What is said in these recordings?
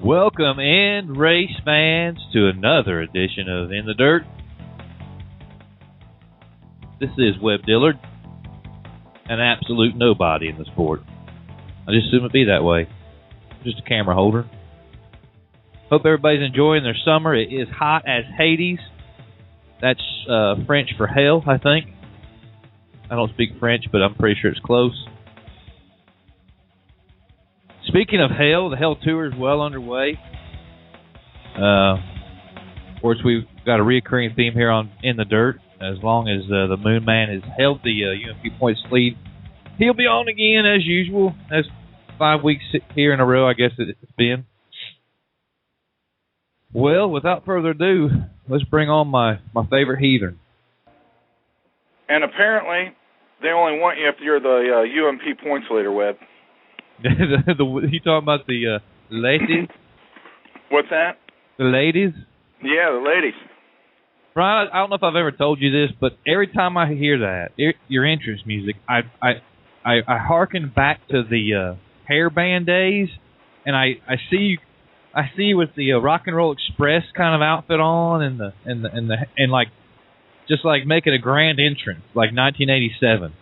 Welcome in, race fans, to another edition of In the Dirt. This is Webb Dillard, an absolute nobody in the sport. I just assume it'd be that way. Just a camera holder. Hope everybody's enjoying their summer. It is hot as Hades. That's French for hell, I think. I don't speak French, but I'm pretty sure it's close. Speaking of hell, the Hell Tour is well underway. Of course, we've got a reoccurring theme here on In the Dirt. As long as the Moon Man has held the UMP points lead, he'll be on again as usual. That's 5 weeks here in a row, I guess it's been. Well, without further ado, let's bring on my favorite heathen. And apparently, they only want you if you're the UMP points leader, Webb. You talking about the ladies? What's that? The ladies? Yeah, the ladies. Brian, I don't know if I've ever told you this, but every time I hear that, your entrance music, I hearken back to the hairband days, and I see you with the Rock and Roll Express kind of outfit on, and like just like making a grand entrance, like 1987.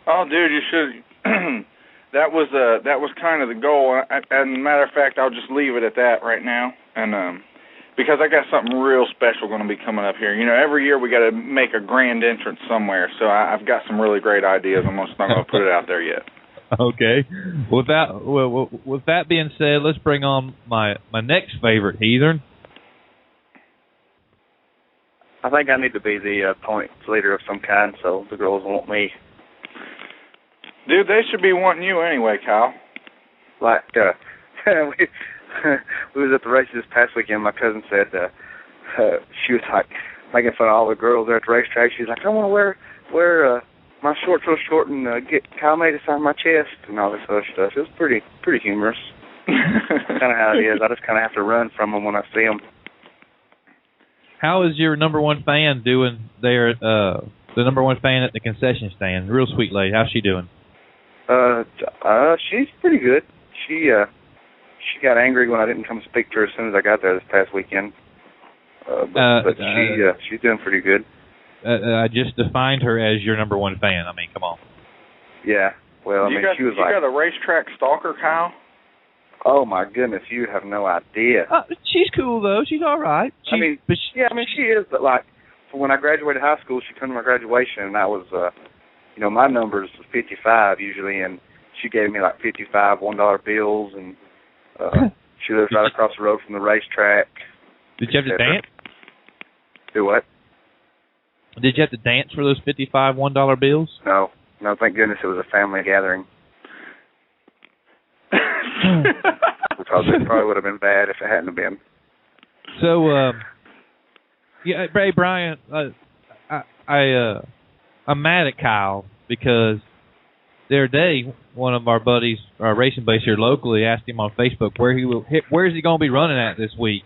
Oh, dude, you should. That was kind of the goal. And matter of fact, I'll just leave it at that right now, and because I got something real special going to be coming up here. You know, every year we got to make a grand entrance somewhere, so I've got some really great ideas. I'm just not going to put it out there yet. Okay. With that being said, let's bring on my next favorite heathen. I think I need to be the points leader of some kind, so the girls want me. Dude, they should be wanting you anyway, Kyle. Like, we was at the race this past weekend. My cousin said she was like making fun of all the girls there at the racetrack. She's like, I want to wear my shorts real short and get Kyle May to sign my chest and all this other stuff. It was pretty humorous. Kind of how it is. I just kind of have to run from them when I see them. How is your number one fan doing there? The number one fan at the concession stand, real sweet lady. How's she doing? She's pretty good. She got angry when I didn't come speak to her as soon as I got there this past weekend. But she's doing pretty good. I just defined her as your number one fan. I mean, come on. Yeah. Well, she was like... You got a racetrack stalker, Kyle? Oh, my goodness. You have no idea. She's cool, though. She's all right. She is. But, like, when I graduated high school, she came to my graduation, and I was... my numbers was 55 usually, and she gave me like 55 $1 bills, and she lives right across the road from the racetrack. Did you have to dance? Do what? Did you have to dance for those 55 $1 bills? No, thank goodness it was a family gathering. Because it probably would have been bad if it hadn't been. So, hey, Brian, I'm mad at Kyle because the other day, one of our buddies, our racing buddies here locally, asked him on Facebook where is he going to be running at this week,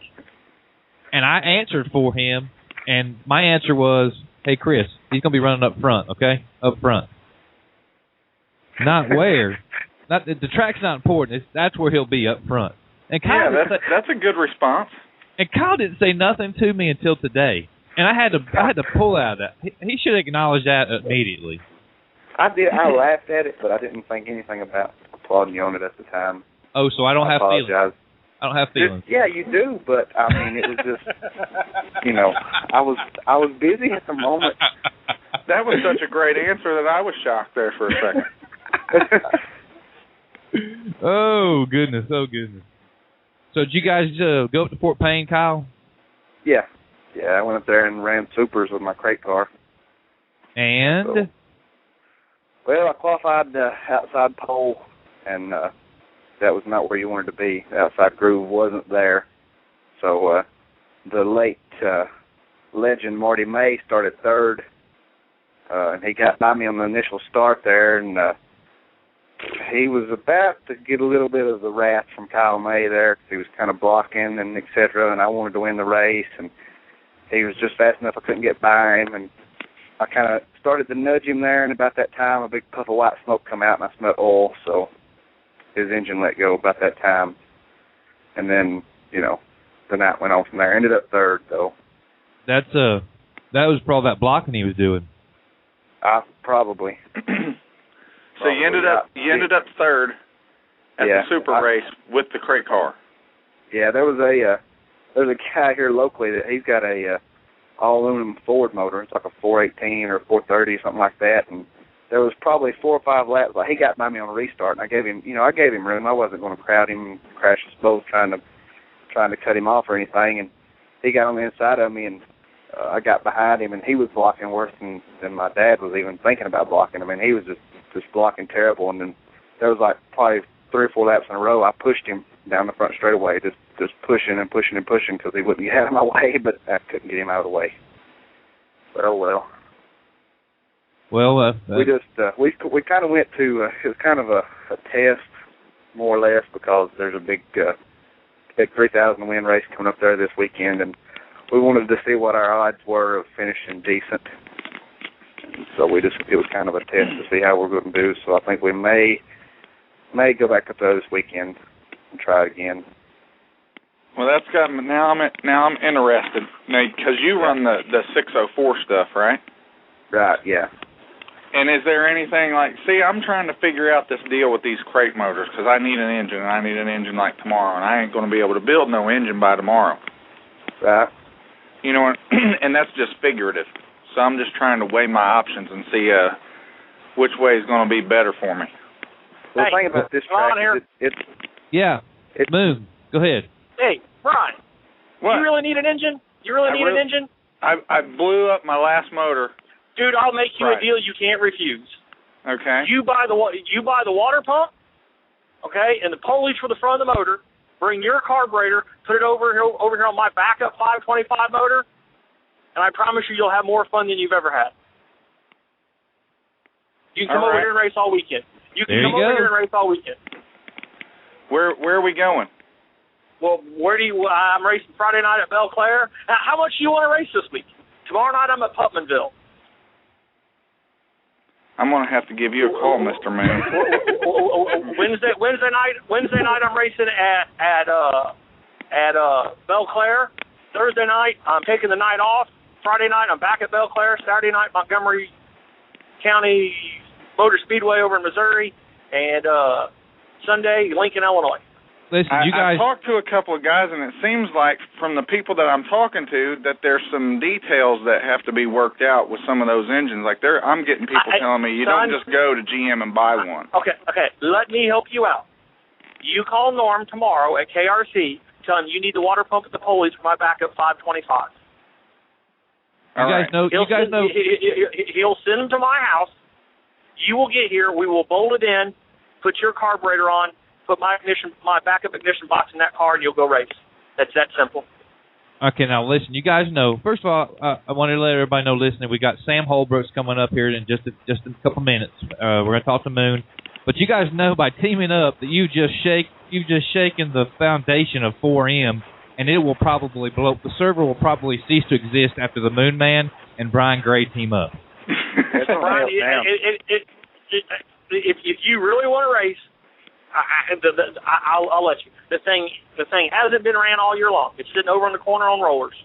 and I answered for him, and my answer was, "Hey Chris, he's going to be running up front, okay? Up front, not where. Not the track's not important. That's where he'll be, up front." And Kyle, that's a good response. And Kyle didn't say nothing to me until today. And I had to pull out of that. He should acknowledge that immediately. I did. I laughed at it, but I didn't think anything about applauding you on it at the time. Oh, so I don't have feelings. I don't have feelings. Yeah, you do, but I mean, it was just, I was busy at the moment. That was such a great answer that I was shocked there for a second. Oh goodness! So did you guys go up to Fort Payne, Kyle? Yeah. Yeah, I went up there and ran supers with my crate car. And? So, well, I qualified outside pole, and that was not where you wanted to be. The outside groove wasn't there. So the late legend Marty May started third, and he got by me on the initial start there, and he was about to get a little bit of the wrath from Kyle May there because he was kind of blocking and et cetera, and I wanted to win the race, and he was just fast enough I couldn't get by him, and I kind of started to nudge him there, and about that time a big puff of white smoke come out, and I smelled oil, so his engine let go about that time. And then, the night went on from there. Ended up third, though. That was probably that blocking he was doing. Probably. So you ended up third at the super race with the crate car. Yeah, there's a guy here locally that he's got a all aluminum Ford motor. It's like a 418 or 430, something like that. And there was probably 4 or 5 laps. Like, he got by me on a restart, and I gave him room. I wasn't going to crowd him and crash us both trying to cut him off or anything. And he got on the inside of me, and I got behind him, and he was blocking worse than my dad was even thinking about blocking him. And he was just blocking terrible. And then there was like probably 3 or 4 laps in a row. I pushed him down the front straightaway, just pushing and pushing and pushing because he wouldn't get out of my way, but I couldn't get him out of the way. But oh well. Well, we kind of went to it was kind of a test, more or less, because there's a big 3,000 win race coming up there this weekend, and we wanted to see what our odds were of finishing decent. And so it was kind of a test to see how we're going to do. So I think we may go back up there this weekend and try it again. Well, that's got me. Now I'm interested. Now, because you run the 604 stuff, right? Right. Yeah. And is there anything like? See, I'm trying to figure out this deal with these crate motors because I need an engine, and I need an engine like tomorrow, and I ain't going to be able to build no engine by tomorrow. Right. You know, and that's just figurative. So I'm just trying to weigh my options and see which way is going to be better for me. Well, the thing about this track is it's Moon, go ahead. Hey, Brian. What? You really need an engine? An engine? I blew up my last motor. Dude, I'll make you a deal you can't refuse. Okay. You buy the water pump, okay, and the pulleys for the front of the motor. Bring your carburetor, put it over here on my backup 525 motor, and I promise you'll have more fun than you've ever had. You can come over here and race all weekend. You can come over here and race all weekend. Where are we going? Well, I'm racing Friday night at Belle Claire. Now, how much do you want to race this week? Tomorrow night I'm at Putmanville. I'm going to have to give you a call, Mr. Moon. Wednesday night I'm racing at Belle Claire. Thursday night I'm taking the night off. Friday night I'm back at Belle Claire. Saturday night Montgomery County Motor Speedway over in Missouri, and Sunday Lincoln, Illinois. Listen, you guys. I talked to a couple of guys, and it seems like from the people that I'm talking to that there's some details that have to be worked out with some of those engines. Like I'm getting people telling me don't just go to GM and buy one. Okay. Let me help you out. You call Norm tomorrow at KRC. Tell him you need the water pump at the pulleys for my backup 525. You guys know. He'll send them to my house. You will get here. We will bolt it in. Put your carburetor on. Put my backup ignition box in that car, and you'll go race. That's that simple. Okay, now listen, you guys know. First of all, I wanted to let everybody know listening. We got Sam Holbrooks coming up here in just a couple minutes. We're going to talk to Moon, but you guys know by teaming up that you've just shaken the foundation of 4M, and it will probably blow. The server will probably cease to exist after the Moon Man and Brian Gray team up. Brian, if you really want to race. I'll let you. The thing hasn't been ran all year long. It's sitting over in the corner on rollers.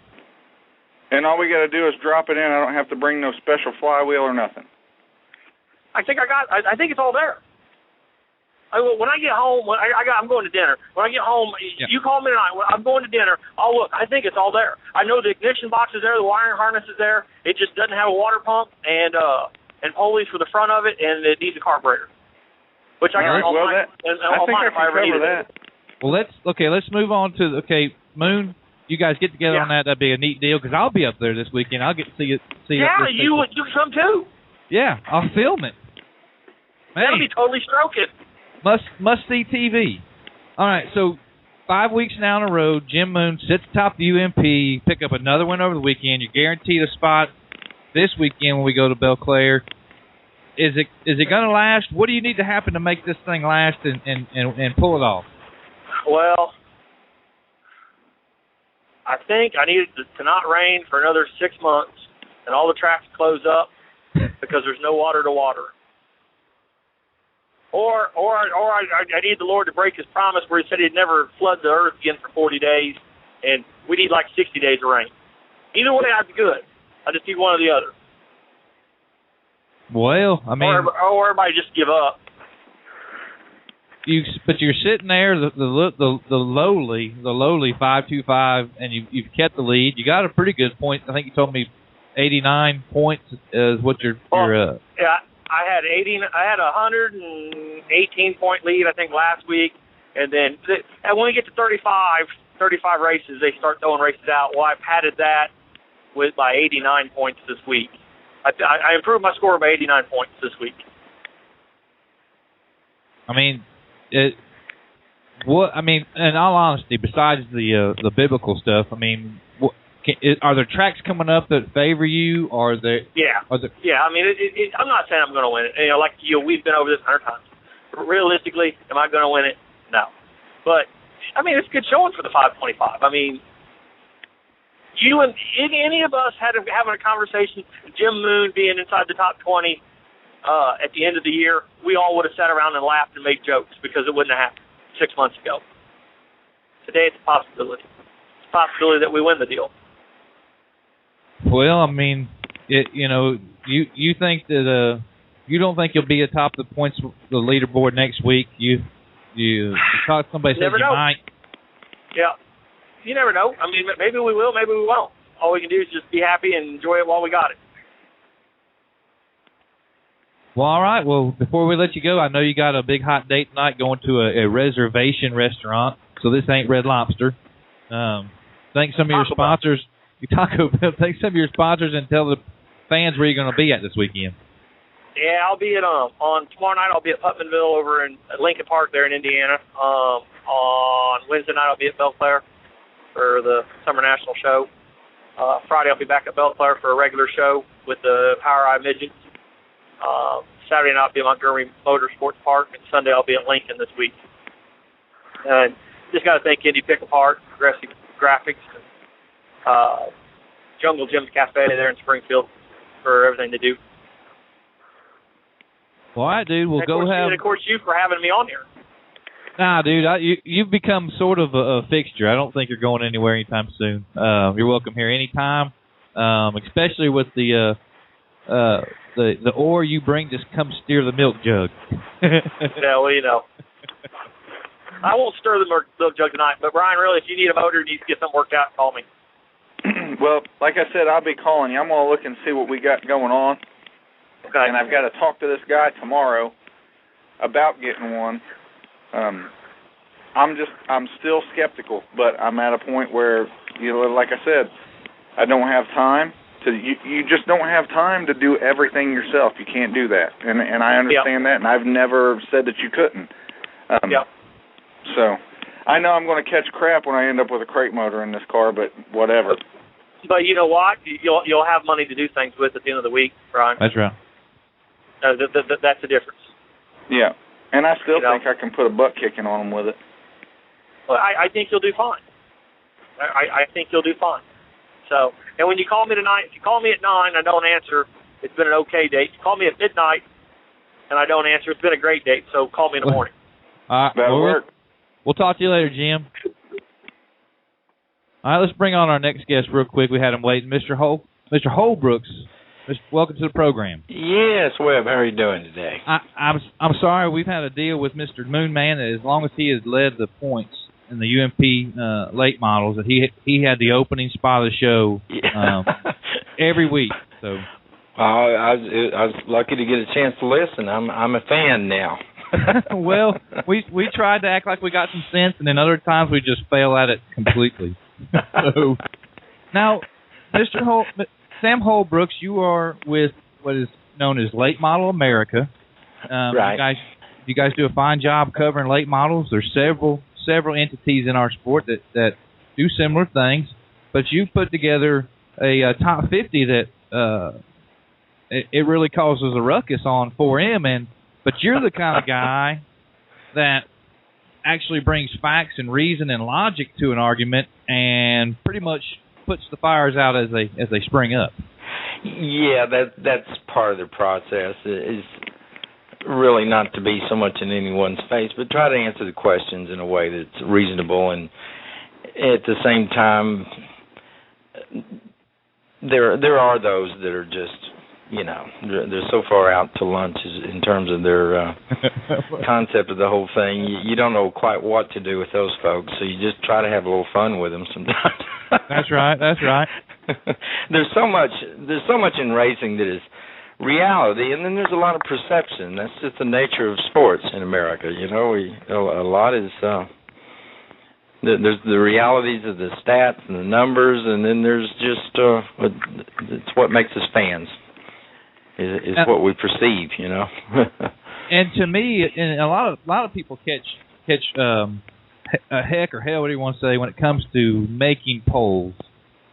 And all we got to do is drop it in. I don't have to bring no special flywheel or nothing. I think it's all there. When I get home, I'm going to dinner. When I get home, you call me tonight. When I'm going to dinner. Oh look, I think it's all there. I know the ignition box is there. The wiring harness is there. It just doesn't have a water pump and pulleys for the front of it, and it needs a carburetor. Which I got all mine. I think I can cover that. Well, let's move on to Moon. You guys get together on that. That'd be a neat deal because I'll be up there this weekend. I'll get to see it. Yeah, you come too. Yeah, I'll film it. That'll be totally stroking. Must see TV. All right, so 5 weeks now on the road, Jim Moon sits atop the UMP, pick up another one over the weekend. You're guaranteed a spot this weekend when we go to Belle Claire. Is it going to last? What do you need to happen to make this thing last and pull it off? Well, I think I need it to not rain for another 6 months and all the tracks close up because there's no water to water. or I need the Lord to break His promise where He said He'd never flood the earth again for 40 days, and we need like 60 days of rain. Either way, I'd be good. I just need one or the other. Well, I mean, or everybody just give up. But you're sitting there, the lowly 525, and you've kept the lead. You got a pretty good point. I think you told me 89 points is what your yeah. I had 118 point lead I think last week, and then when we get to 35 races, they start throwing races out. Well, I padded that by 89 points this week. I improved my score by 89 points this week. I mean, in all honesty, besides the biblical stuff, I mean, are there tracks coming up that favor you, or are there? Yeah. I mean, I'm not saying I'm going to win it. Like we've been over this 100 times. Realistically, am I going to win it? No. But I mean, it's good showing for the 525. I mean, you and any of us having a conversation, Jim Moon being inside the top 20 at the end of the year, we all would have sat around and laughed and made jokes because it wouldn't have happened 6 months ago. Today, it's a possibility. It's a possibility that we win the deal. Well, I mean, you think that you don't think you'll be atop the points, the leaderboard next week. You thought somebody said you might. Yeah. You never know. I mean, maybe we will, maybe we won't. All we can do is just be happy and enjoy it while we got it. Well, all right. Well, before we let you go, I know you got a big hot date tonight going to a reservation restaurant, so this ain't Red Lobster. Thank some of your sponsors. Taco Bell. Thank some of your sponsors and tell the fans where you're going to be at this weekend. Yeah, I'll be at on tomorrow night. I'll be at Putmanville over in Lincoln Park there in Indiana. On Wednesday night, I'll be at Belle Claire for the Summer National Show. Friday, I'll be back at Belle Claire for a regular show with the Power Eye Midgets. Saturday night, I'll be at Montgomery Motorsports Park, and Sunday, I'll be at Lincoln this week. And just got to thank Indy Pickle Park, Progressive Graphics, and Jungle Jim's Cafe there in Springfield for everything they do. Well, all right, dude. We'll go have. And of course, you for having me on here. Nah, dude. You've become sort of a fixture. I don't think you're going anywhere anytime soon. You're welcome here anytime, especially with the ore you bring. Just come steer the milk jug. Yeah, well, I won't stir the milk jug tonight. But Brian, really, if you need a motor, you need to get something worked out, call me. Well, like I said, I'll be calling you. I'm going to look and see what we got going on. Okay. And I've got to talk to this guy tomorrow about getting one. I'm still skeptical, but I'm at a point where, like I said, I don't have time to. You just don't have time to do everything yourself. You can't do that, and I understand that, and I've never said that you couldn't. So I know I'm going to catch crap when I end up with a crate motor in this car, but whatever. But you know what? You'll have money to do things with at the end of the week, Brian. That's right. That's the difference. Yeah, and I still think I can put a butt kicking on them with it. Well, I think you'll do fine. I think you'll do fine. So, and when you call me tonight, if you call me at 9, I don't answer, it's been an okay date. If you call me at midnight and I don't answer, it's been a great date. So call me in the morning. That'll work. We'll talk to you later, Jim. All right, let's bring on our next guest real quick. We had him waiting, Mr. Holbrooks. Welcome to the program. Yes, Webb. How are you doing today? I'm sorry. We've had a deal with Mr. Moonman that as long as he has led the points in the UMP late models, that he had the opening spot of the show every week. So, I was lucky to get a chance to listen. I'm a fan now. Well, we tried to act like we got some sense, and then other times we just fail at it completely. So, now, Sam Holbrooks, you are with what is known as Late Model America. Right. You guys do a fine job covering late models. There's several entities in our sport that do similar things, but you put together a top 50 that it really causes a ruckus on 4M, but you're the kind of guy that actually brings facts and reason and logic to an argument and pretty much puts the fires out as they spring up. Yeah, that's part of the process. Is really not to be so much in anyone's face, but try to answer the questions in a way that's reasonable, and at the same time, there are those that are just, they're so far out to lunch in terms of their concept of the whole thing. You don't know quite what to do with those folks, so you just try to have a little fun with them sometimes. That's right. There's so much in racing that is reality, and then there's a lot of perception. That's just the nature of sports in America. A lot is there's the realities of the stats and the numbers, and then there's just it's what makes us fans. Is what we perceive, And to me, and a lot of people catch a heck or hell, what do you want to say, when it comes to making polls.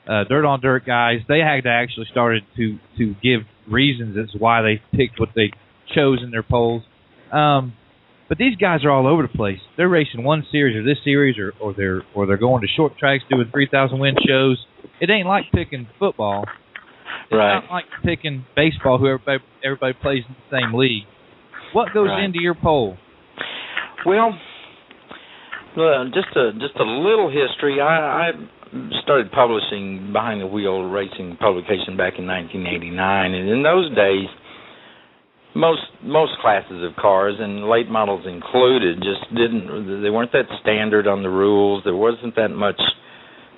Dirt on Dirt guys, they had to actually started to give reasons as to why they picked what they chose in their polls. But these guys are all over the place. They're racing one series or this series, or they're going to short tracks doing 3,000 win shows. It ain't like picking football. It's not like picking baseball, who everybody plays in the same league. What goes into your poll? Well, just a little history. I started publishing Behind the Wheel Racing publication back in 1989, and in those days, most classes of cars, and late models included, they weren't that standard on the rules. There wasn't that much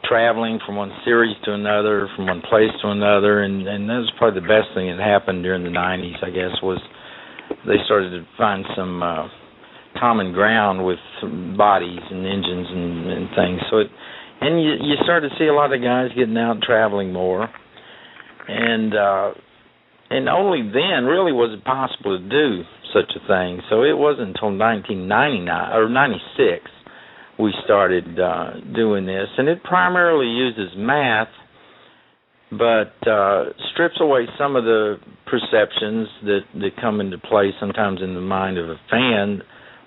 traveling from one series to another, from one place to another, and that was probably the best thing that happened during the 90s, I guess, was they started to find some common ground with bodies and engines and things. So you started to see a lot of guys getting out and traveling more, and only then really was it possible to do such a thing. So it wasn't until 1999 or 96 we started doing this, and it primarily uses math, but strips away some of the perceptions that come into play sometimes in the mind of a fan,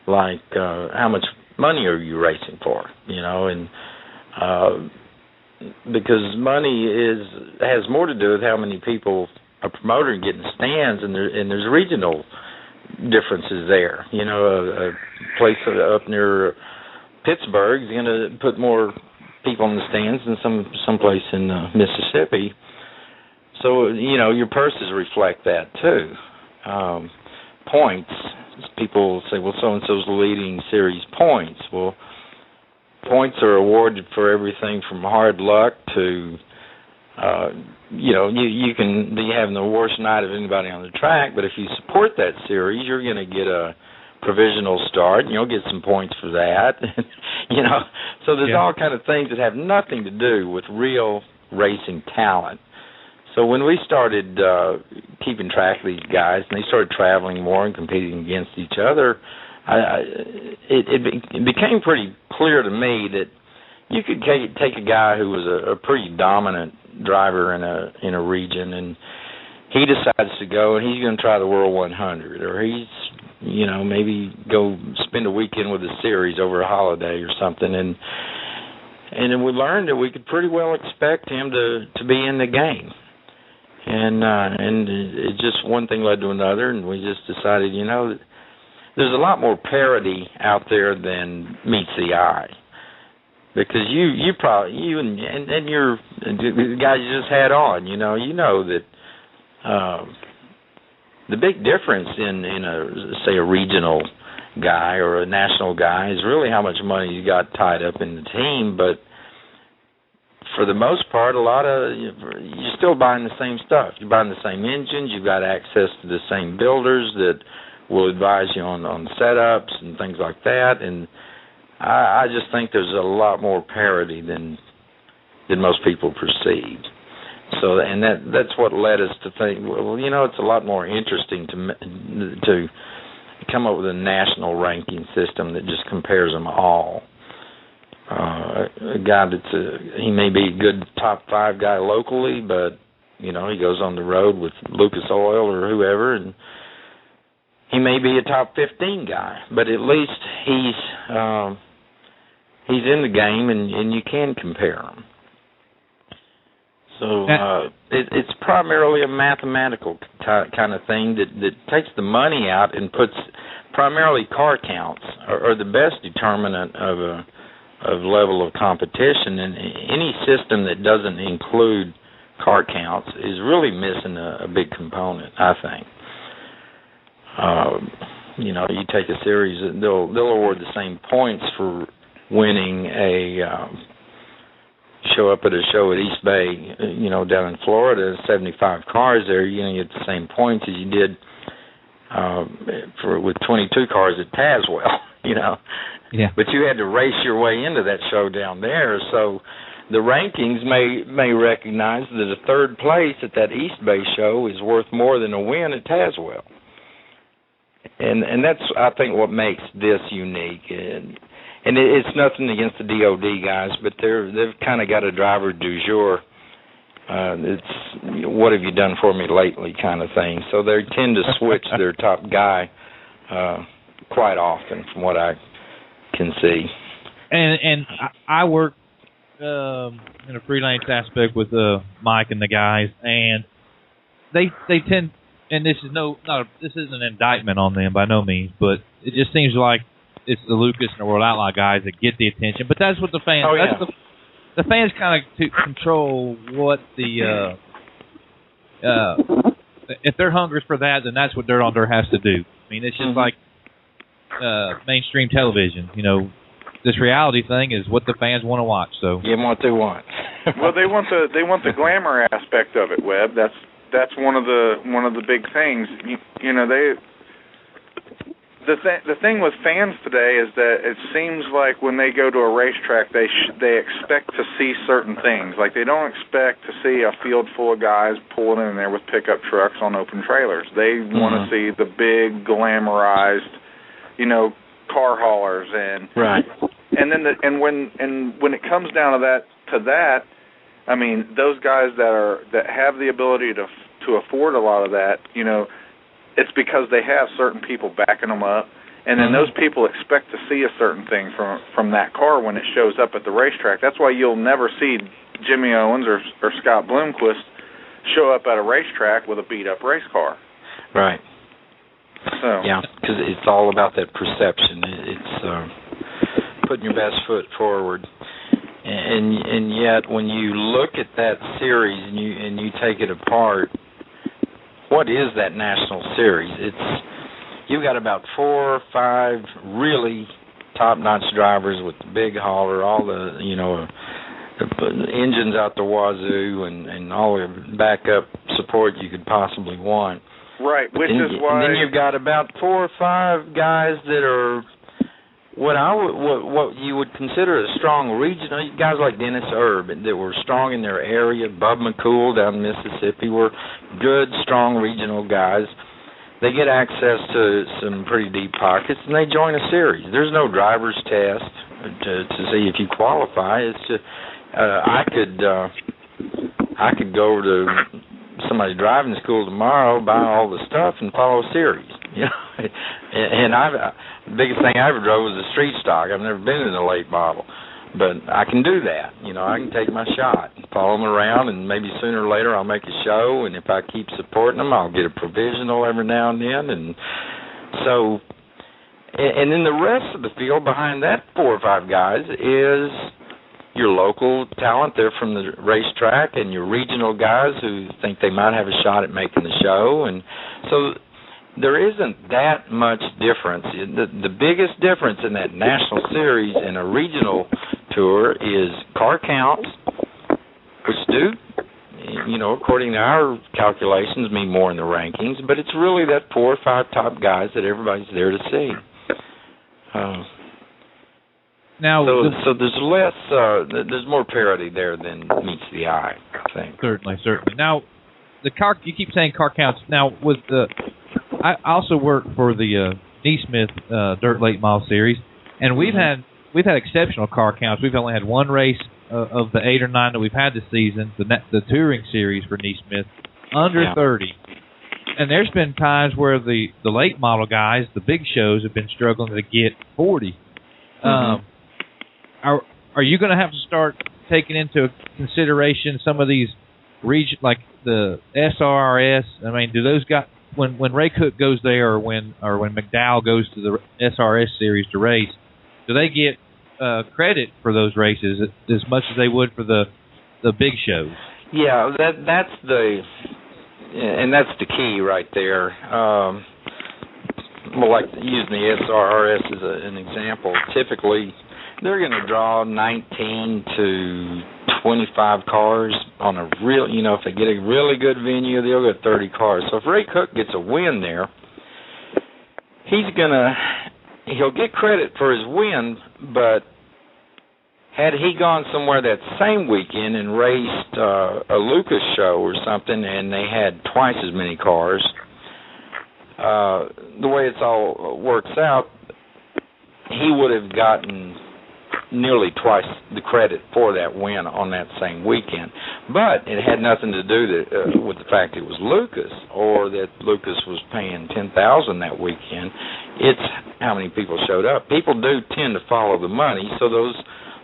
like how much money are you racing for, and because money has more to do with how many people a promoter can get in stands, and there's regional differences there. A place up near Pittsburgh is going to put more people in the stands than some place in Mississippi. So, your purses reflect that too. Points. People say, well, so-and-so's leading series points. Well, points are awarded for everything from hard luck to, you can be having the worst night of anybody on the track, but if you support that series, you're going to get a provisional start, and you'll get some points for that. So there's all kind of things that have nothing to do with real racing talent. So when we started keeping track of these guys, and they started traveling more and competing against each other, it became pretty clear to me that you could take a guy who was a pretty dominant driver in a region, and he decides to go and he's going to try the World 100, or he's maybe go spend a weekend with a series over a holiday or something, and then we learned that we could pretty well expect him to be in the game, and it just one thing led to another, and we just decided, there's a lot more parity out there than meets the eye, because you and your the guys you just had on, that. The big difference in a regional guy or a national guy is really how much money you got tied up in the team. But for the most part, you're still buying the same stuff. You're buying the same engines. You've got access to the same builders that will advise you on setups and things like that. And I just think there's a lot more parity than most people perceive. So, and that's what led us to think, well, it's a lot more interesting to come up with a national ranking system that just compares them all. A guy he may be a good top 5 guy locally, but he goes on the road with Lucas Oil or whoever, and he may be a top 15 guy, but at least he's in the game, and you can compare them. So it's primarily a mathematical kind of thing that takes the money out and puts primarily car counts are the best determinant of level of competition, and any system that doesn't include car counts is really missing a big component, I think. You take a series, they'll award the same points for winning show up at a show at East Bay, down in Florida, 75 cars there, you get the same points as you did with 22 cars at Tazewell, Yeah. But you had to race your way into that show down there, so the rankings may recognize that a third place at that East Bay show is worth more than a win at Tazewell. And that's, I think, what makes this unique. And it's nothing against the DOD guys, but they've kind of got a driver du jour. It's what have you done for me lately kind of thing. So they tend to switch their top guy quite often, from what I can see. And I work in a freelance aspect with Mike and the guys, and they tend. And this is this isn't an indictment on them by no means, but it just seems like it's the Lucas and the World Outlaw guys that get the attention. But that's what the fans. Oh, yeah. The fans kind of control what the. If they're hungry for that, then that's what Dirt on Dirt has to do. I mean, it's just like mainstream television. This reality thing is what the fans want to watch. So give them what they want. Well, they want the glamour aspect of it, Webb. That's one of the big things. The thing with fans today is that it seems like when they go to a racetrack, they expect to see certain things. Like they don't expect to see a field full of guys pulling in there with pickup trucks on open trailers. They want to see the big glamorized, car haulers and right. And then when it comes down to that. I mean, those guys that have the ability to afford a lot of that, it's because they have certain people backing them up, and then those people expect to see a certain thing from that car when it shows up at the racetrack. That's why you'll never see Jimmy Owens or Scott Bloomquist show up at a racetrack with a beat-up race car. Right. So. Yeah, because it's all about that perception. It's putting your best foot forward. And yet, when you look at that series and you take it apart, what is that national series? You've got about 4 or 5 really top-notch drivers with the big hauler, all the the engines out the wazoo, and all the backup support you could possibly want. Right, which is why. And then you've got about 4 or 5 guys that are. What you would consider a strong regional, guys like Dennis Erb that were strong in their area, Bub McCool down in Mississippi were good, strong regional guys. They get access to some pretty deep pockets, and they join a series. There's no driver's test to see if you qualify. It's just I could go over to somebody's driving school tomorrow, buy all the stuff, and follow a series. And the biggest thing I ever drove was a street stock. I've never been in a late model, but I can do that. I can take my shot, follow them around, and maybe sooner or later I'll make a show. And if I keep supporting them, I'll get a provisional every now and then. And so, and then the rest of the field behind that 4 or 5 guys is your local talent. They're from the racetrack, and your regional guys who think they might have a shot at making the show. And so there isn't that much difference. The biggest difference in that national series and a regional tour is car counts, which do, according to our calculations, mean more in the rankings, but it's really that 4 or 5 top guys that everybody's there to see. So there's less, there's more parity there than meets the eye, I think. Certainly. Now, the car, you keep saying car counts. Now, with I also work for the Neesmith Dirt Late Model Series, and we've had exceptional car counts. We've only had one race of the 8 or 9 that we've had this season, the touring series for Neesmith, under 30. And there's been times where the late model guys, the big shows, have been struggling to get 40. Are you going to have to start taking into consideration some of these region, like the SRS? I mean, do those guys, when Ray Cook goes there, or when McDowell goes to the SRS series to race, do they get credit for those races as much as they would for the big shows? Yeah, that's the key right there. Well, like using the SRS as an example, typically they're going to draw 19 to 25 cars on a real, if they get a really good venue, they'll get 30 cars. So if Ray Cook gets a win there, he'll get credit for his win, but had he gone somewhere that same weekend and raced a Lucas show or something and they had twice as many cars, the way it's all works out, he would have gotten nearly twice the credit for that win on that same weekend. But it had nothing to do with the fact it was Lucas or that Lucas was paying $10,000 that weekend. It's how many people showed up. People do tend to follow the money, so those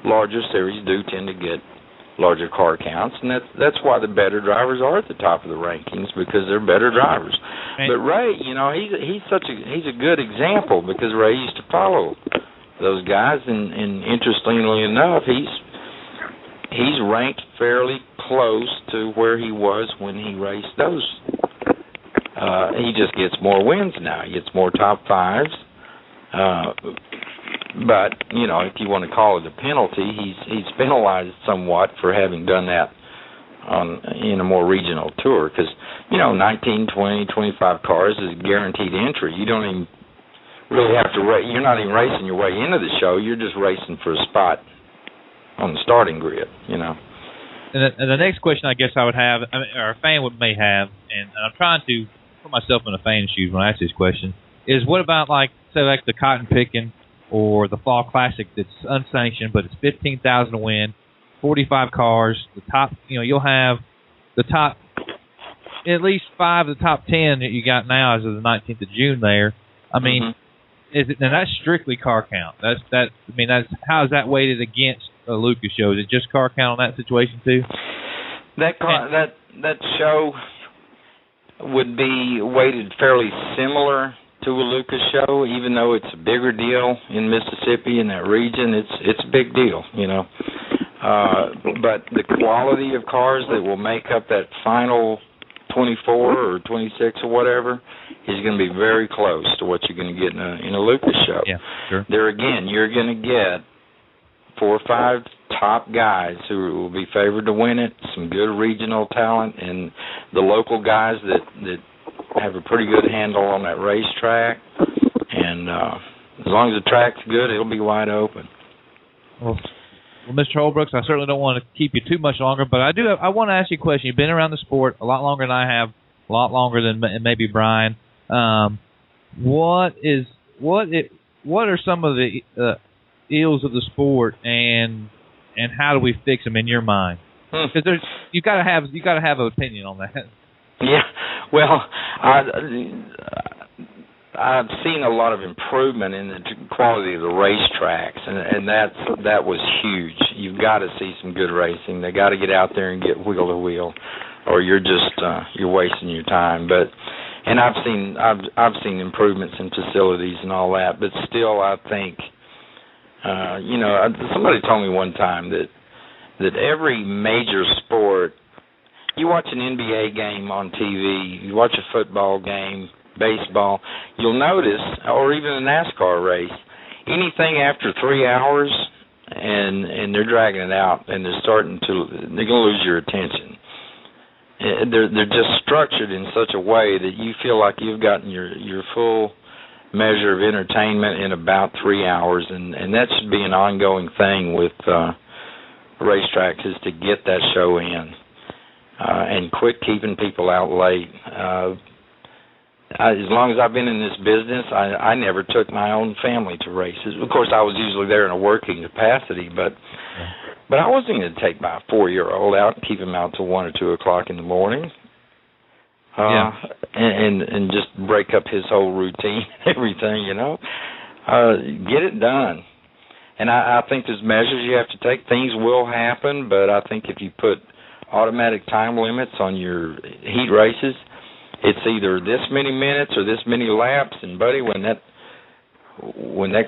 larger series do tend to get larger car counts, and that's why the better drivers are at the top of the rankings, because they're better drivers. Right. But Ray, he's a good example, because Ray used to follow those guys, and interestingly enough, he's ranked fairly close to where he was when he raced those. He just gets more wins now. He gets more top fives. But, if you want to call it a penalty, he's penalized somewhat for having done that in a more regional tour, because, 19, 20, 25 cars is guaranteed entry. You don't even really have to race. You're not even racing your way into the show. You're just racing for a spot on the starting grid, And the next question I guess I would have, or a fan may have, and I'm trying to put myself in a fan's shoes when I ask this question, is what about, say, the cotton picking or the Fall Classic that's unsanctioned, but it's $15,000 to win, 45 cars. The top, you'll have the top, at least 5 of the top 10 that you got now as of the 19th of June there. I mean, is it, and that's strictly car count. That's how is that weighted against a Lucas show? Is it just car count on that situation too? That show would be weighted fairly similar to a Lucas show, even though it's a bigger deal in Mississippi in that region. It's a big deal, but the quality of cars that will make up that final 24 or 26 or whatever is going to be very close to what you're going to get in a Lucas show. Yeah, sure. There again, you're going to get 4 or 5 top guys who will be favored to win it, some good regional talent, and the local guys that have a pretty good handle on that racetrack, and as long as the track's good, it'll be wide open. Well, Mr. Holbrooks, I certainly don't want to keep you too much longer, but I want to ask you a question. You've been around the sport a lot longer than I have, a lot longer than maybe Brian. What are some of the ills of the sport, and how do we fix them in your mind? Because you got to have an opinion on that. Yeah, well, I've seen a lot of improvement in the quality of the racetracks, and that was huge. You've got to see some good racing. They got to get out there and get wheel to wheel, or you're just you're wasting your time. And I've seen improvements in facilities and all that, but still, I think somebody told me one time that every major sport. You watch an NBA game on TV, you watch a football game, baseball, you'll notice, or even a NASCAR race, anything after 3 hours and they're dragging it out and they're going to lose your attention. They're just structured in such a way that you feel like you've gotten your full measure of entertainment in about 3 hours, and that should be an ongoing thing with racetracks, is to get that show in. And quit keeping people out late. As long as I've been in this business, I never took my own family to races. Of course, I was usually there in a working capacity, but I wasn't going to take my 4-year-old out and keep him out till 1 or 2 o'clock in the morning. And just break up his whole routine and everything, Get it done. And I think there's measures you have to take. Things will happen, but I think if you put automatic time limits on your heat races. It's either this many minutes or this many laps, and buddy, when that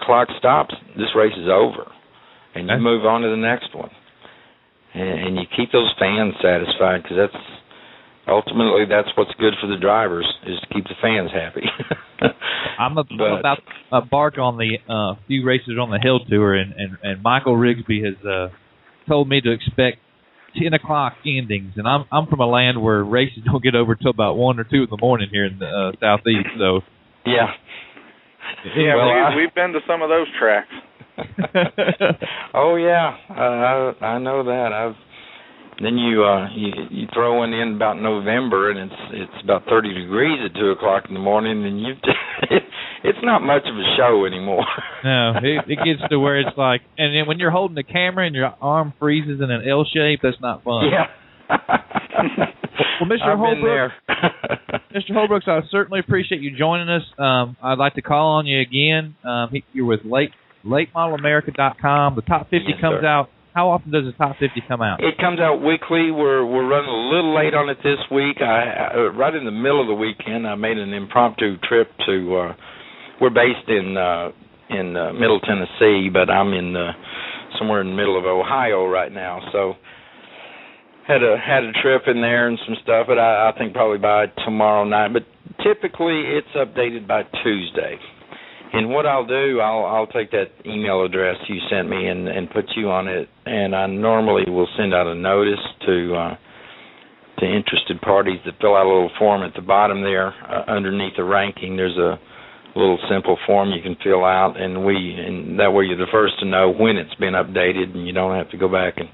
clock stops, this race is over, and you move on to the next one, and you keep those fans satisfied, because ultimately that's what's good for the drivers, is to keep the fans happy. I'm about to embark on the few races on the Hill Tour, and Michael Rigsby has told me to expect 10 o'clock endings, and I'm from a land where races don't get over till about 1 or 2 in the morning here in the southeast. So yeah, well, we've been to some of those tracks. Oh yeah, I know that. Then you throw one in about November, and it's about 30 degrees at 2 o'clock in the morning, and it's not much of a show anymore. No, it gets to where it's like, and then when you're holding the camera and your arm freezes in an L shape, that's not fun. Yeah. Well, Mr. Holbrook, Mr. Holbrooks, I certainly appreciate you joining us. I'd like to call on you again. You're with LateModelAmerica.com. The top 50 comes out. How often does the top 50 come out? It comes out weekly. We're running a little late on it this week. Right in the middle of the weekend, I made an impromptu trip to. We're based in Middle Tennessee, but I'm in somewhere in the middle of Ohio right now. So had a trip in there and some stuff. But I think probably by tomorrow night. But typically it's updated by Tuesday. And what I'll do, I'll take that email address you sent me and put you on it, and I normally will send out a notice to interested parties that fill out a little form at the bottom there. Underneath the ranking, there's a little simple form you can fill out, and that way you're the first to know when it's been updated, and you don't have to go back and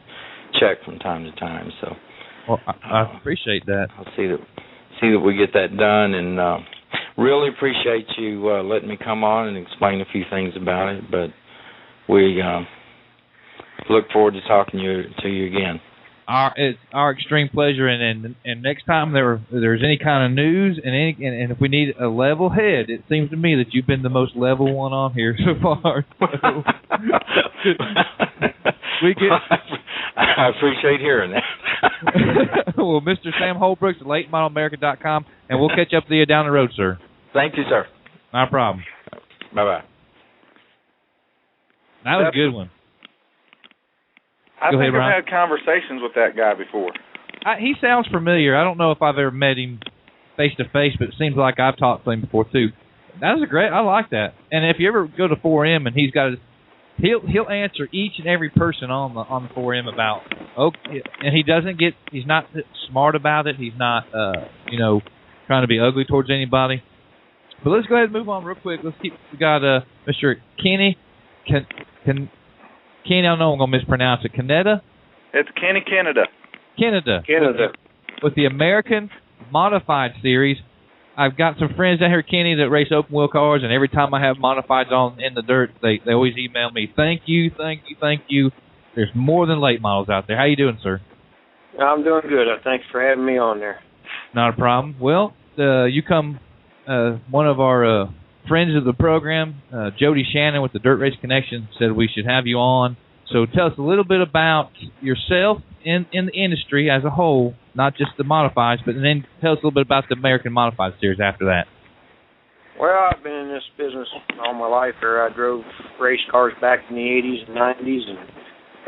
check from time to time. So, well, I appreciate that. I'll see that we get that done, and. Really appreciate you letting me come on and explain a few things about it, but we look forward to talking to you again. It's our extreme pleasure, and next time there's any kind of news, and if we need a level head, it seems to me that you've been the most level one on here so far. So, I appreciate hearing that. Well, Mr. Sam Holbrooks at LateModelAmerica.com, and we'll catch up with you down the road, sir. Thank you, sir. No problem. Bye-bye. That was a good one. I think I've had conversations with that guy before. He sounds familiar. I don't know if I've ever met him face-to-face, but it seems like I've talked to him before, too. That was I like that. And if you ever go to 4M and he's got he'll answer each and every person on the 4M about, and he's not smart about it. He's not, trying to be ugly towards anybody. But let's go ahead and move on real quick. We got Mr. Kenny. Kenny, I know I'm going to mispronounce it. Kenneda? It's Kenneda. Kenneda. With the American Modified Series. I've got some friends down here, Kenny, that race open wheel cars, and every time I have modifieds on in the dirt, they always email me, thank you. There's more than late models out there. How you doing, sir? I'm doing good. Thanks for having me on there. Not a problem. Well, you come, one of our friends of the program, Jody Shannon with the Dirt Race Connection, said we should have you on. So tell us a little bit about yourself in the industry as a whole, not just the modifieds, but then tell us a little bit about the American Modified Series after that. Well, I've been in this business all my life. I drove race cars back in the 80s and 90s, and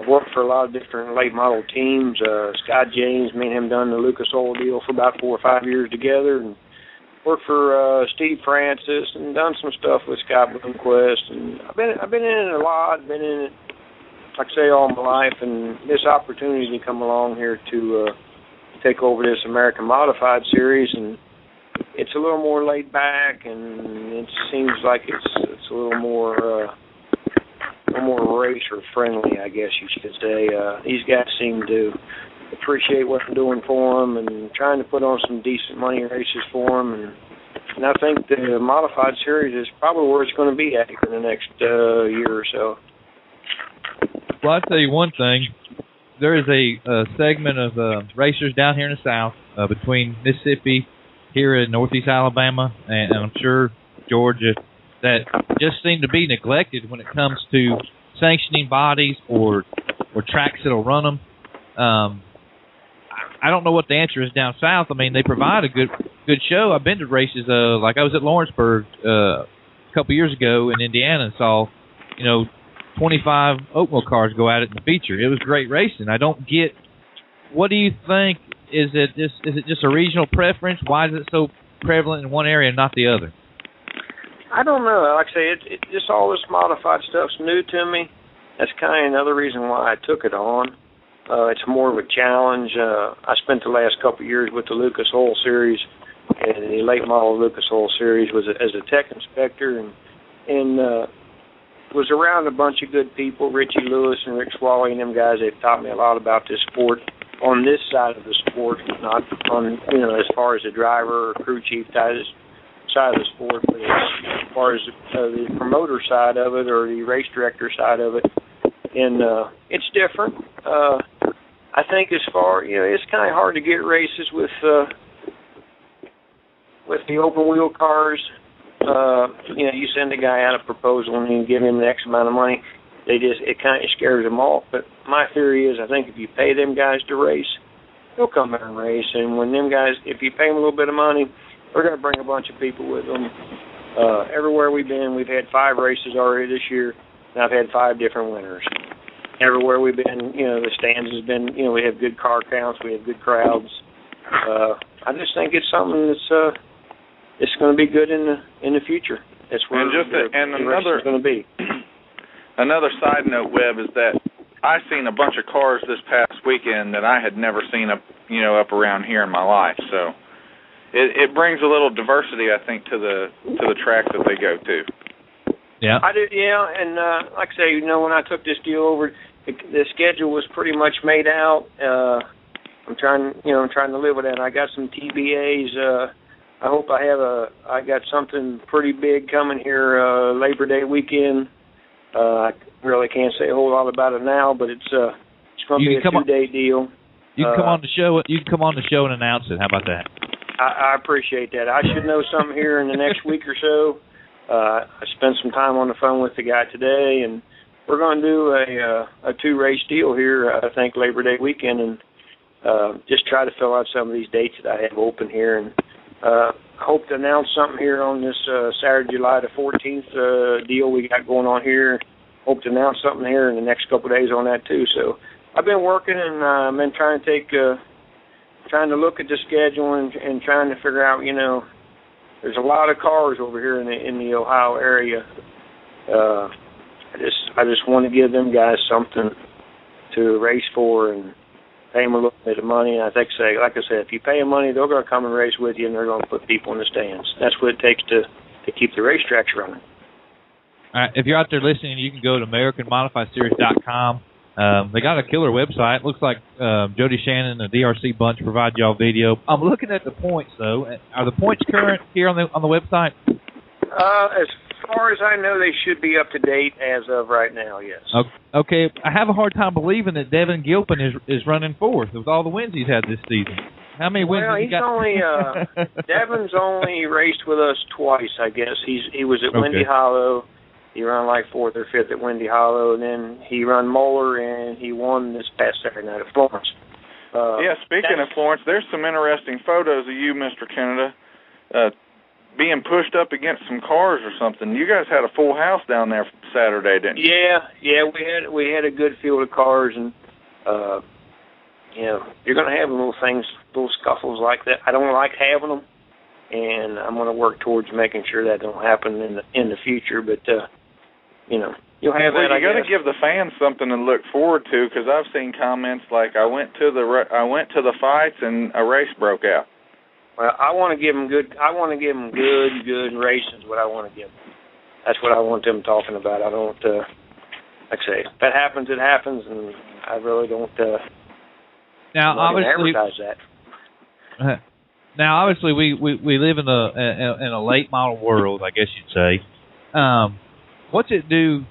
I've worked for a lot of different late model teams. Scott James, me and him done the Lucas Oil deal for about 4 or 5 years together, and worked for Steve Francis and done some stuff with Scott Bloomquist. And I've been in it a lot. Been in it, like I say, all my life. And this opportunity to come along here to take over this American Modified Series, and it's a little more laid back, and it seems like it's a little more racer friendly, I guess you should say. These guys seem to appreciate what I'm doing for them, and trying to put on some decent money races for them, and I think the Modified Series is probably where it's going to be at in the next year or so. Well, I'll tell you one thing. There is a segment of racers down here in the South, between Mississippi, here in Northeast Alabama, and I'm sure Georgia, that just seem to be neglected when it comes to sanctioning bodies or tracks that'll run them. I don't know what the answer is down south. I mean, they provide a good show. I've been to races. Like I was at Lawrenceburg a couple years ago in Indiana and saw, 25 Oakmobile cars go at it in the feature. It was great racing. I don't get. What do you think? Is it just a regional preference? Why is it so prevalent in one area and not the other? I don't know. Like I say, it just all this modified stuff's new to me. That's kind of another reason why I took it on. It's more of a challenge. I spent the last couple of years with the Lucas Oil Series, and the late model Lucas Oil Series was as a tech inspector, and was around a bunch of good people, Richie Lewis and Rick Swally and them guys. They've taught me a lot about this sport on this side of the sport, not on, as far as the driver or crew chief side of the sport, but as far as the promoter side of it or the race director side of it. And it's different. I think as far, it's kind of hard to get races with the open wheel cars. You send a guy out a proposal and you give him the X amount of money. It kind of scares them off. But my theory is, I think if you pay them guys to race, they'll come there and race. And when them guys, if you pay them a little bit of money, they're going to bring a bunch of people with them. Everywhere we've been, we've had 5 races already this year, and I've had 5 different winners. Everywhere we've been, the stands has been, we have good car counts, we have good crowds. I just think it's something that's it's going to be good in the future. That's where another is going to be. Another side note, Webb, is that I've seen a bunch of cars this past weekend that I had never seen up around here in my life. So it brings a little diversity, I think, to the track that they go to. Yeah, I did. Yeah, and like I say, when I took this deal over, the schedule was pretty much made out. I'm trying to live with that. I got some TBAs. I hope I got something pretty big coming here Labor Day weekend. I really can't say a whole lot about it now, but it's going to be a 2-day deal. You can come on the show. You can come on the show and announce it. How about that? I appreciate that. I should know something here in the next week or so. I spent some time on the phone with the guy today, and we're going to do a 2-race deal here, I think, Labor Day weekend, and just try to fill out some of these dates that I have open here. And I hope to announce something here on this Saturday, July the 14th deal we got going on here. Hope to announce something here in the next couple of days on that, too. So I've been working, and I've been trying to look at the schedule and trying to figure out, there's a lot of cars over here in the Ohio area. I just want to give them guys something to race for and pay them a little bit of money. And like I said, if you pay them money, they're going to come and race with you, and they're going to put people in the stands. That's what it takes to keep the racetracks running. All right, if you're out there listening, you can go to AmericanModifySeries.com. They got a killer website. Looks like Jody Shannon and the DRC bunch provide y'all video. I'm looking at the points, though. Are the points current here on the website? As far as I know, they should be up to date as of right now, yes. Okay. I have a hard time believing that Devin Gilpin is running 4th with all the wins he's had this season. How many wins has he got? Devin's only raced with us twice, I guess. He was at Windy Hollow. He ran like 4th or 5th at Windy Hollow, and then he ran Moeller, and he won this past Saturday night at Florence. Speaking of Florence, there's some interesting photos of you, Mr. Kenneda, being pushed up against some cars or something. You guys had a full house down there Saturday, didn't you? Yeah, we had a good field of cars, and you're going to have little scuffles like that. I don't like having them, and I'm going to work towards making sure that don't happen in the future. But you'll have that. You got to give the fans something to look forward to, because I've seen comments like I went to the fights and a race broke out. Well, I want to give them good. I want to give them good races. What I want to give them. That's what I want them talking about. I don't. Like I say, if that happens, it happens, and I really don't. Now, obviously, advertise that. Now, obviously, we live in a late model world, I guess you'd say. What's it do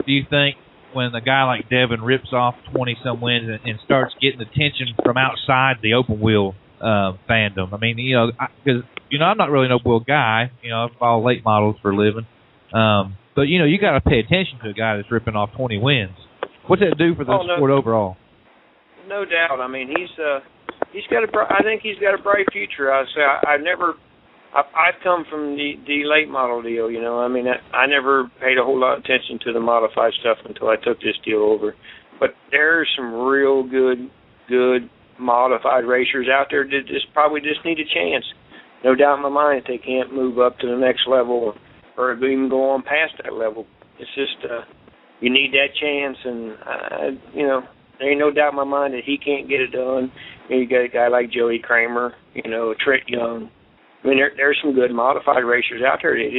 you think, when a guy like Devin rips off 20-some wins and starts getting attention from outside the open wheel fandom? I mean, because I'm not really an open wheel guy. I follow late models for a living. But you got to pay attention to a guy that's ripping off 20 wins. What's that do for the sport overall? No doubt. I mean, I think he's got a bright future. I've come from the late model deal, you know. I mean, I never paid a whole lot of attention to the modified stuff until I took this deal over. But there's some real good modified racers out there that probably just need a chance. No doubt in my mind that they can't move up to the next level or even go on past that level. It's just you need that chance, and there ain't no doubt in my mind that he can't get it done. You got a guy like Joey Kramer, Trent Young. I mean, there's some good modified racers out there. They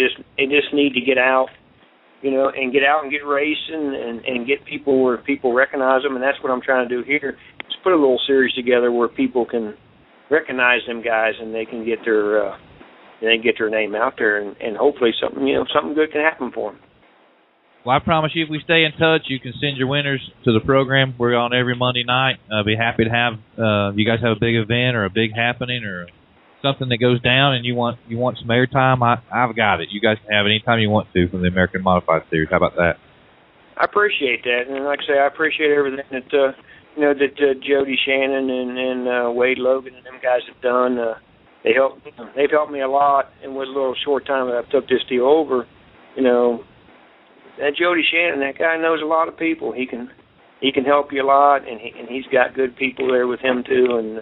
just need to get out, and get racing and get people where people recognize them, and that's what I'm trying to do here. Just put a little series together where people can recognize them guys and they can get their name out there, and hopefully something good can happen for them. Well, I promise you, if we stay in touch, you can send your winners to the program. We're on every Monday night. I'll be happy to have you guys have a big event or a big happening or something that goes down, and you want some airtime. I've got it. You guys can have it anytime you want to from the American Modified Series. How about that? I appreciate that, and like I say, I appreciate everything that Jody Shannon and Wade Logan and them guys have done. They've helped me a lot, and with a little short time that I've took this deal over, that Jody Shannon, that guy knows a lot of people. He can help you a lot, and he's got good people there with him too. And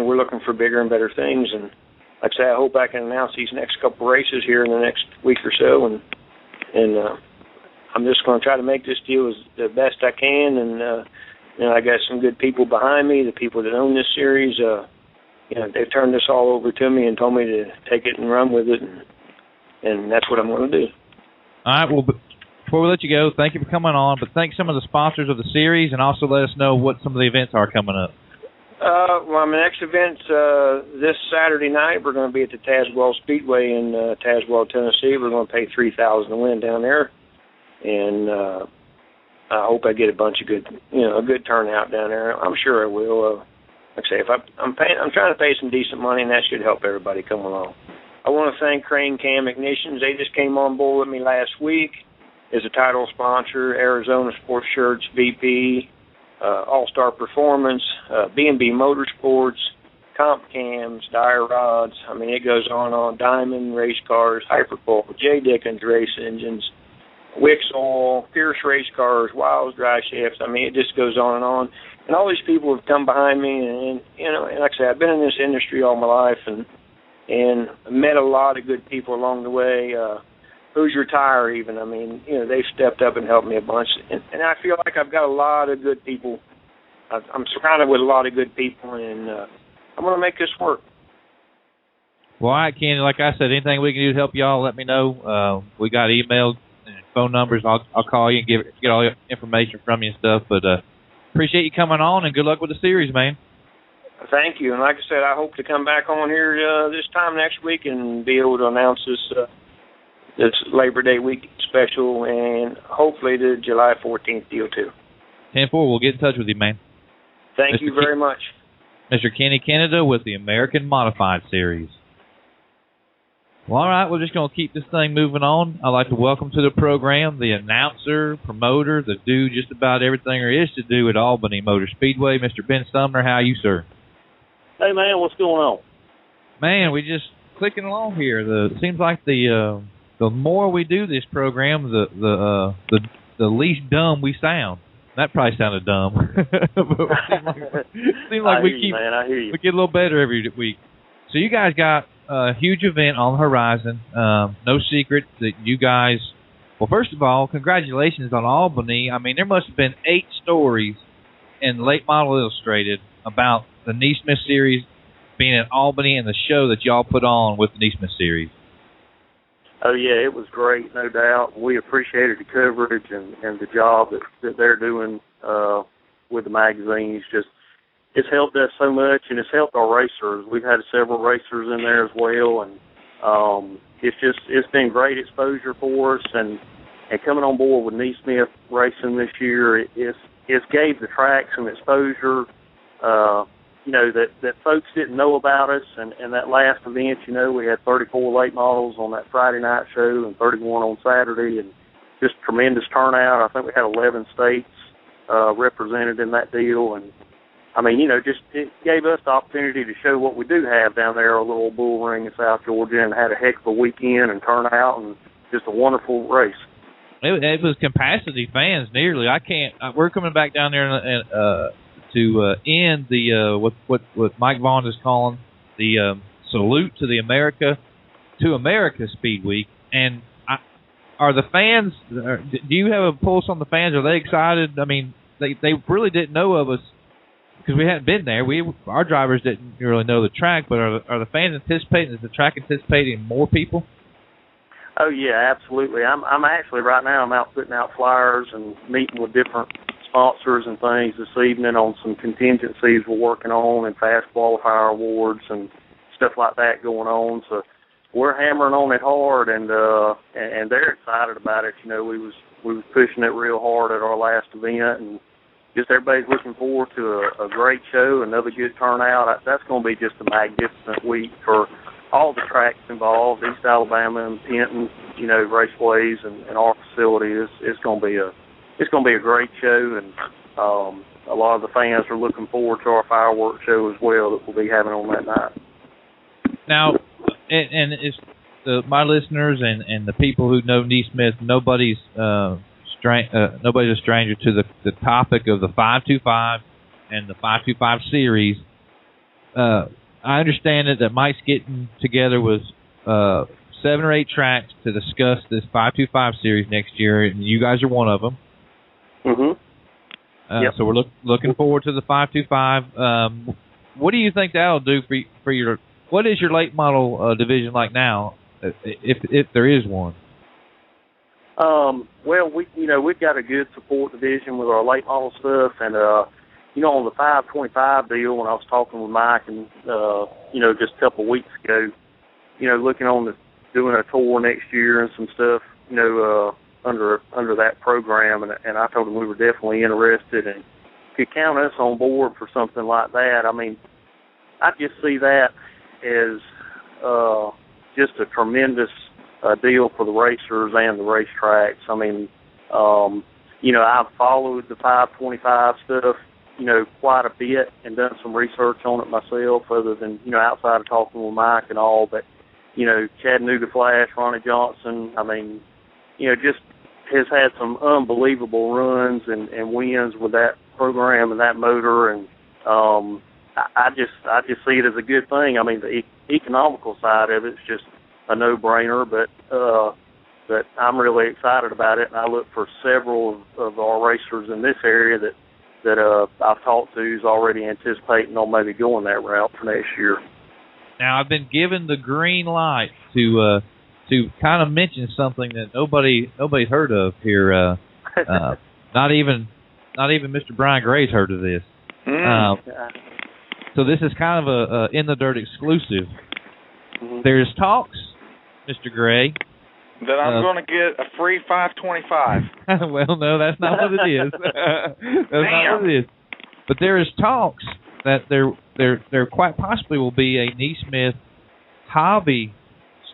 we're looking for bigger and better things. And like I say, I hope I can announce these next couple races here in the next week or so. And I'm just going to try to make this deal as the best I can. And I got some good people behind me, the people that own this series. They've turned this all over to me and told me to take it and run with it, and that's what I'm going to do. All right, well, before we let you go, thank you for coming on, but thank some of the sponsors of the series, and also let us know what some of the events are coming up. My next event's this Saturday night. We're going to be at the Tazewell Speedway in Tazewell, Tennessee. We're going to pay $3,000 to win down there, and I hope I get a bunch of a good turnout down there. I'm sure I will. Like I say, I'm trying to pay some decent money, and that should help everybody come along. I want to thank Crane Cam Ignitions. They just came on board with me last week as a title sponsor, Arizona Sports Shirts, VP, All-Star Performance, B&B Motorsports, Comp Cams, Dyer Rods. I mean, it goes on. Diamond Race Cars, Hyperpole, J. Dickens Race Engines, Wix Oil, Fierce Race Cars, Wiles Dry Shafts. I mean, it just goes on and on. And all these people have come behind me, and like I said, I've been in this industry all my life, and met a lot of good people along the way. Hoosier Tire, even. I mean, they've stepped up and helped me a bunch, and I feel like I've got a lot of good people. I'm surrounded with a lot of good people, and I'm going to make this work. Well, all right, Kenny. Like I said, anything we can do to help y'all, let me know. We got email and phone numbers. I'll call you and get all the information from you and stuff. But appreciate you coming on, and good luck with the series, man. Thank you. And like I said, I hope to come back on here this time next week and be able to announce this Labor Day week special and hopefully the July 14th deal too. 10-4, we'll get in touch with you, man. Thank you very much. Mr. Kenny Kenneda with the American Modified Series. Well, all right, we're just going to keep this thing moving on. I'd like to welcome to the program the announcer, promoter, the dude just about everything there is to do at Albany Motor Speedway, Mr. Ben Sumner. How are you, sir? Hey, man, what's going on? Man, we just clicking along here. It seems like the more we do this program, the least dumb we sound. That probably sounded dumb. But it seems like we get a little better every week. So you guys got a huge event on the horizon. No secret that you guys. Well, first of all, congratulations on Albany. I mean, there must have been 8 stories in Late Model Illustrated about the Neesmith Series being in Albany and the show that y'all put on with the Neesmith Series. Oh, yeah, it was great, no doubt. We appreciated the coverage and the job that they're doing with the magazines. It's helped us so much, and it's helped our racers. We've had several racers in there as well, and it's been great exposure for us. And coming on board with Neesmith Racing this year, it's gave the track some exposure, that folks didn't know about us. And that last event, we had 34 late models on that Friday night show and 31 on Saturday, and just tremendous turnout. I think we had 11 states represented in that deal, and I mean, just it gave us the opportunity to show what we do have down there, a little bull ring in South Georgia, and had a heck of a weekend and turnout and just a wonderful race. It was capacity fans nearly. We're coming back down there and to end the what Mike Vaughn is calling the salute to the America Speed Week. And are the fans? Do you have a pulse on the fans? Are they excited? I mean, they really didn't know of us because we hadn't been there. Our drivers didn't really know the track, but are the fans anticipating? Is the track anticipating more people? Oh yeah, absolutely. I'm actually right now. I'm out putting out flyers and meeting with different sponsors and things this evening on some contingencies we're working on and fast qualifier awards and stuff like that going on. So we're hammering on it hard, and they're excited about it. We was pushing it real hard at our last event, and just everybody's looking forward to a great show, another good turnout. That's going to be just a magnificent week for all the tracks involved, East Alabama and Penton, raceways and our facility. It's going to be a great show, and a lot of the fans are looking forward to our fireworks show as well that we'll be having on that night. Now, and it's my listeners and the people who know Neesmith, nobody's a stranger to the topic of the 525 and the 525 series. I understand that Mike's getting together with 7 or 8 tracks to discuss this 525 series next year, and you guys are one of them. Mm-hmm. Yep. So we're looking forward to the 525. What do you think that'll do for your? What is your late model division like now, if there is one? Well, we've got a good support division with our late model stuff, and on the 525 deal, when I was talking with Mike and just a couple of weeks ago, looking on doing a tour next year and some stuff, under that program, and I told him we were definitely interested and could count us on board for something like that. I mean, I just see that as just a tremendous deal for the racers and the racetracks. I mean, I've followed the 525 stuff, quite a bit and done some research on it myself, other than, outside of talking with Mike and all. But, Chattanooga Flash, Ronnie Johnson, I mean, just has had some unbelievable runs and wins with that program and that motor, and I just see it as a good thing. I mean, the economical side of it's just a no-brainer, but I'm really excited about it, and I look for several of our racers in this area that I've talked to who's already anticipating on maybe going that route for next year. Now, I've been given the green light to kind of mention something that nobody's heard of here. Not even Mr. Brian Gray's heard of this. So this is kind of a in the dirt exclusive. Mm-hmm. There's talks, Mr. Gray, that I'm going to get a free 525. Well, no, that's not what it is. That's not what it is. But there is talks that there quite possibly will be a Neesmith hobby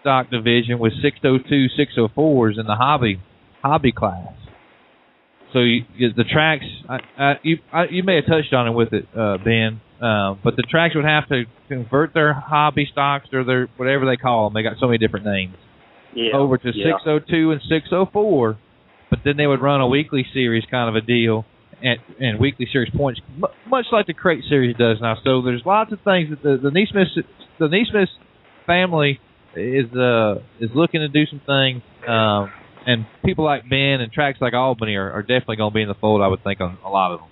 stock division with 602, 604s in the hobby class. So the tracks, you may have touched on it with it, Ben, but the tracks would have to convert their hobby stocks or their whatever they call them. They got so many different names. Yeah, over to 602 and 604, but then they would run a weekly series kind of a deal and weekly series points, much like the crate series does now. So there's lots of things that the Neesmith family is looking to do some things, and people like Ben and tracks like Albany are definitely going to be in the fold, I would think, on a lot of them.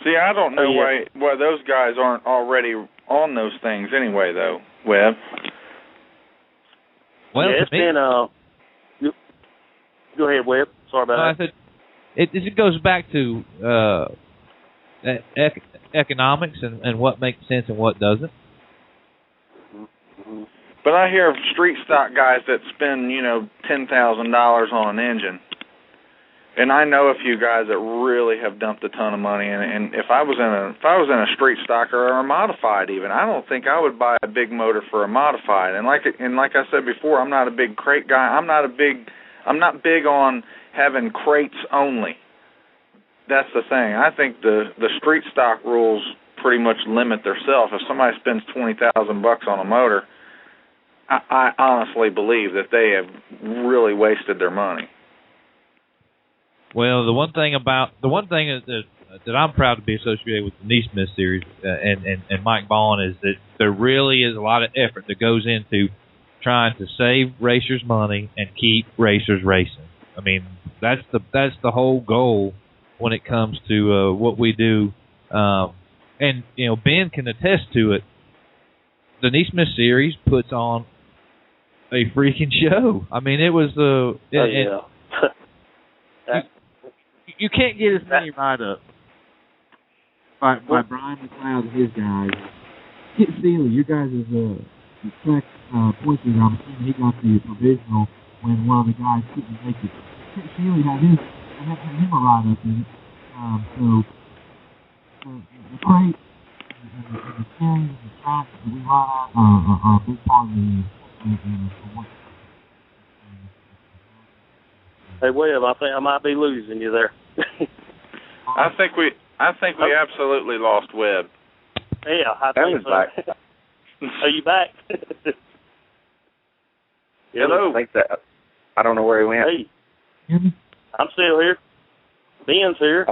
See, I don't know why those guys aren't already on those things anyway, though, Webb. Well, yeah, it's been go ahead, Webb. Sorry about that. It goes back to economics and what makes sense and what doesn't. But I hear of street stock guys that spend, $10,000 on an engine. And I know a few guys that really have dumped a ton of money. And if I was in a street stock or a modified even, I don't think I would buy a big motor for a modified. And like I said before, I'm not a big crate guy. I'm not big on having crates only. That's the thing. I think the street stock rules pretty much limit themselves. If somebody spends $20,000 on a motor, I honestly believe that they have really wasted their money. Well, the one thing that I'm proud to be associated with the Neesmith series and Mike Gowan is that there really is a lot of effort that goes into trying to save racers money and keep racers racing. I mean, that's the whole goal when it comes to what we do. And you know, Ben can attest to it. The Neesmith series puts on a freaking show. I mean, it was you can't get as many write-ups by Brian McLeod and his guys. Kit Seeley, you guys' track points leader, I'm assuming he got the provisional when one of the guys couldn't make it. Kit Seeley had him a write-up in it. So the crate and the series and the tracks that we write out are a big part of the Hey, Webb, I think I might be losing you there. I think we absolutely lost Webb. Yeah, I think so. Back. Are you back? Hello. I don't know where he went. Hey, I'm still here. Ben's here.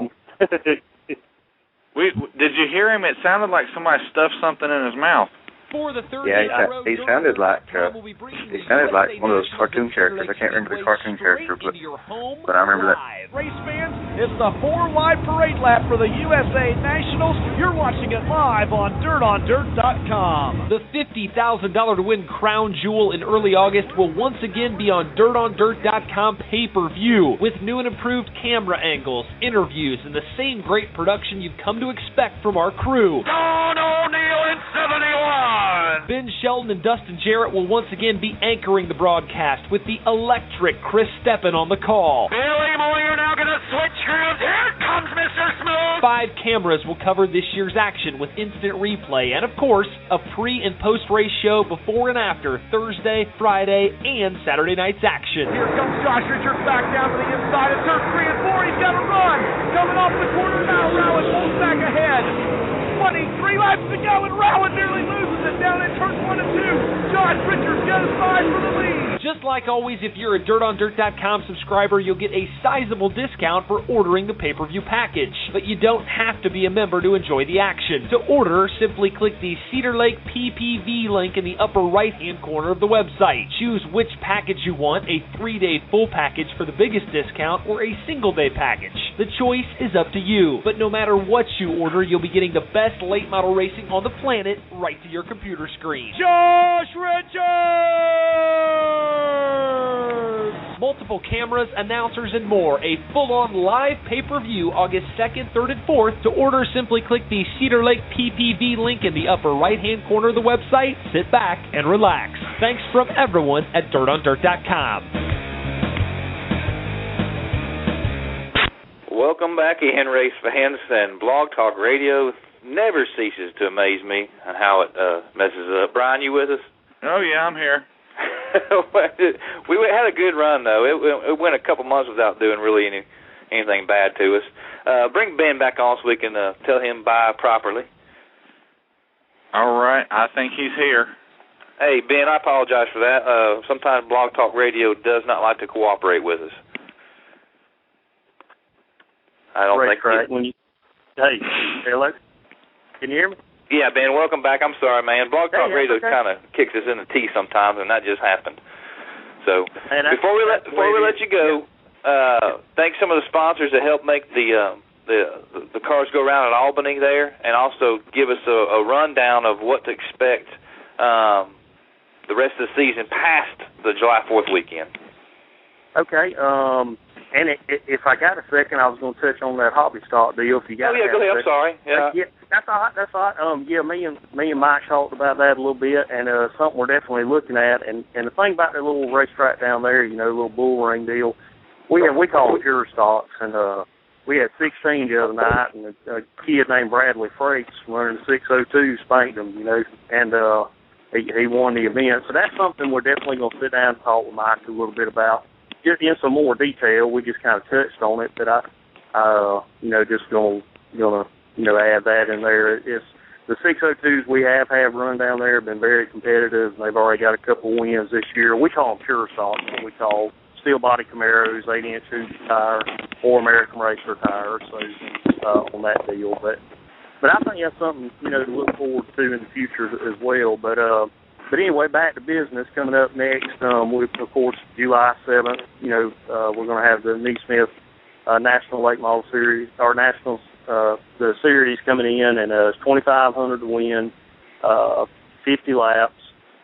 Did you hear him? It sounded like somebody stuffed something in his mouth. For the third he sounded like one of those cartoon characters. I can't remember the cartoon character, but I remember that. Race fans, it's the 4 wide parade lap for the USA Nationals. You're watching it live on DirtOnDirt.com. The $50,000 to win crown jewel in early August will once again be on DirtOnDirt.com pay-per-view with new and improved camera angles, interviews, and the same great production you've come to expect from our crew. Don O'Neill in 71. Ben Shelton and Dustin Jarrett will once again be anchoring the broadcast with the electric Chris Steppen on the call. Billy Moyer now going to switch grooves. Here comes Mr. Smooth. 5 cameras will cover this year's action with instant replay and, of course, a pre- and post-race show before and after Thursday, Friday, and Saturday night's action. Here comes Josh Richards back down to the inside of turn 3 and 4. He's got a run. Coming off the corner now. Rowland pulls back ahead. 23 laps to go, and Rowland nearly loses it down in turns 1 and 2. Josh Richards got a side for the lead. Just like always, if you're a DirtOnDirt.com subscriber, you'll get a sizable discount for ordering the pay-per-view package. But you don't have to be a member to enjoy the action. To order, simply click the Cedar Lake PPV link in the upper right-hand corner of the website. Choose which package you want, a 3-day full package for the biggest discount or a single-day package. The choice is up to you. But no matter what you order, you'll be getting the best late model racing on the planet right to your computer screen. Josh Richards! Multiple cameras, announcers, and more. A full-on live pay-per-view August 2nd, 3rd, and 4th. To order, simply click the Cedar Lake PPV link in the upper right-hand corner of the website. Sit back and relax. Thanks from everyone at DirtOnDirt.com. Welcome back in, race fans, and Blog Talk Radio never ceases to amaze me on how it messes up. Brian, you with us? Oh, yeah, I'm here. We had a good run, though. It went a couple months without doing really anything bad to us. Bring Ben back on so we can tell him bye properly. All right, I think he's here. Hey, Ben, I apologize for that. Sometimes Blog Talk Radio does not like to cooperate with us. I don't think right. Hey, hello? Can you hear me? Yeah, Ben, welcome back. I'm sorry, man. Blog Talk Radio kind of kicks us in the teeth sometimes, and that just happened. So before we let you go, thank some of the sponsors that helped make the cars go around at Albany there, and also give us a rundown of what to expect the rest of the season past the July 4th weekend. Okay. And if I got a second, I was going to touch on that hobby stock deal. If you got go ahead. I'm sorry. Yeah. That's all right. That's all right. Yeah, me and Mike talked about that a little bit, and something we're definitely looking at. And the thing about the little racetrack down there, you know, little bull ring deal, we call it pure stocks, and we had 16 the other night, and a kid named Bradley Frakes running the 602 spanked him, you know, and he won the event. So that's something we're definitely going to sit down and talk with Mike a little bit about. Just in some more detail, we just kind of touched on it, but I just gonna add that in there. the 602s we have run down there have been very competitive. They've already got a couple wins this year. We call them pure socks. We call steel body Camaros, 8-inch tire, or American Racer tires. So on that deal, but I think that's something to look forward to in the future as well. But anyway, back to business. Coming up next, of course, July 7th. We're going to have the Neesmith National Late Model Series, or Nationals. The series coming in, and it's $2,500 to win, 50 laps.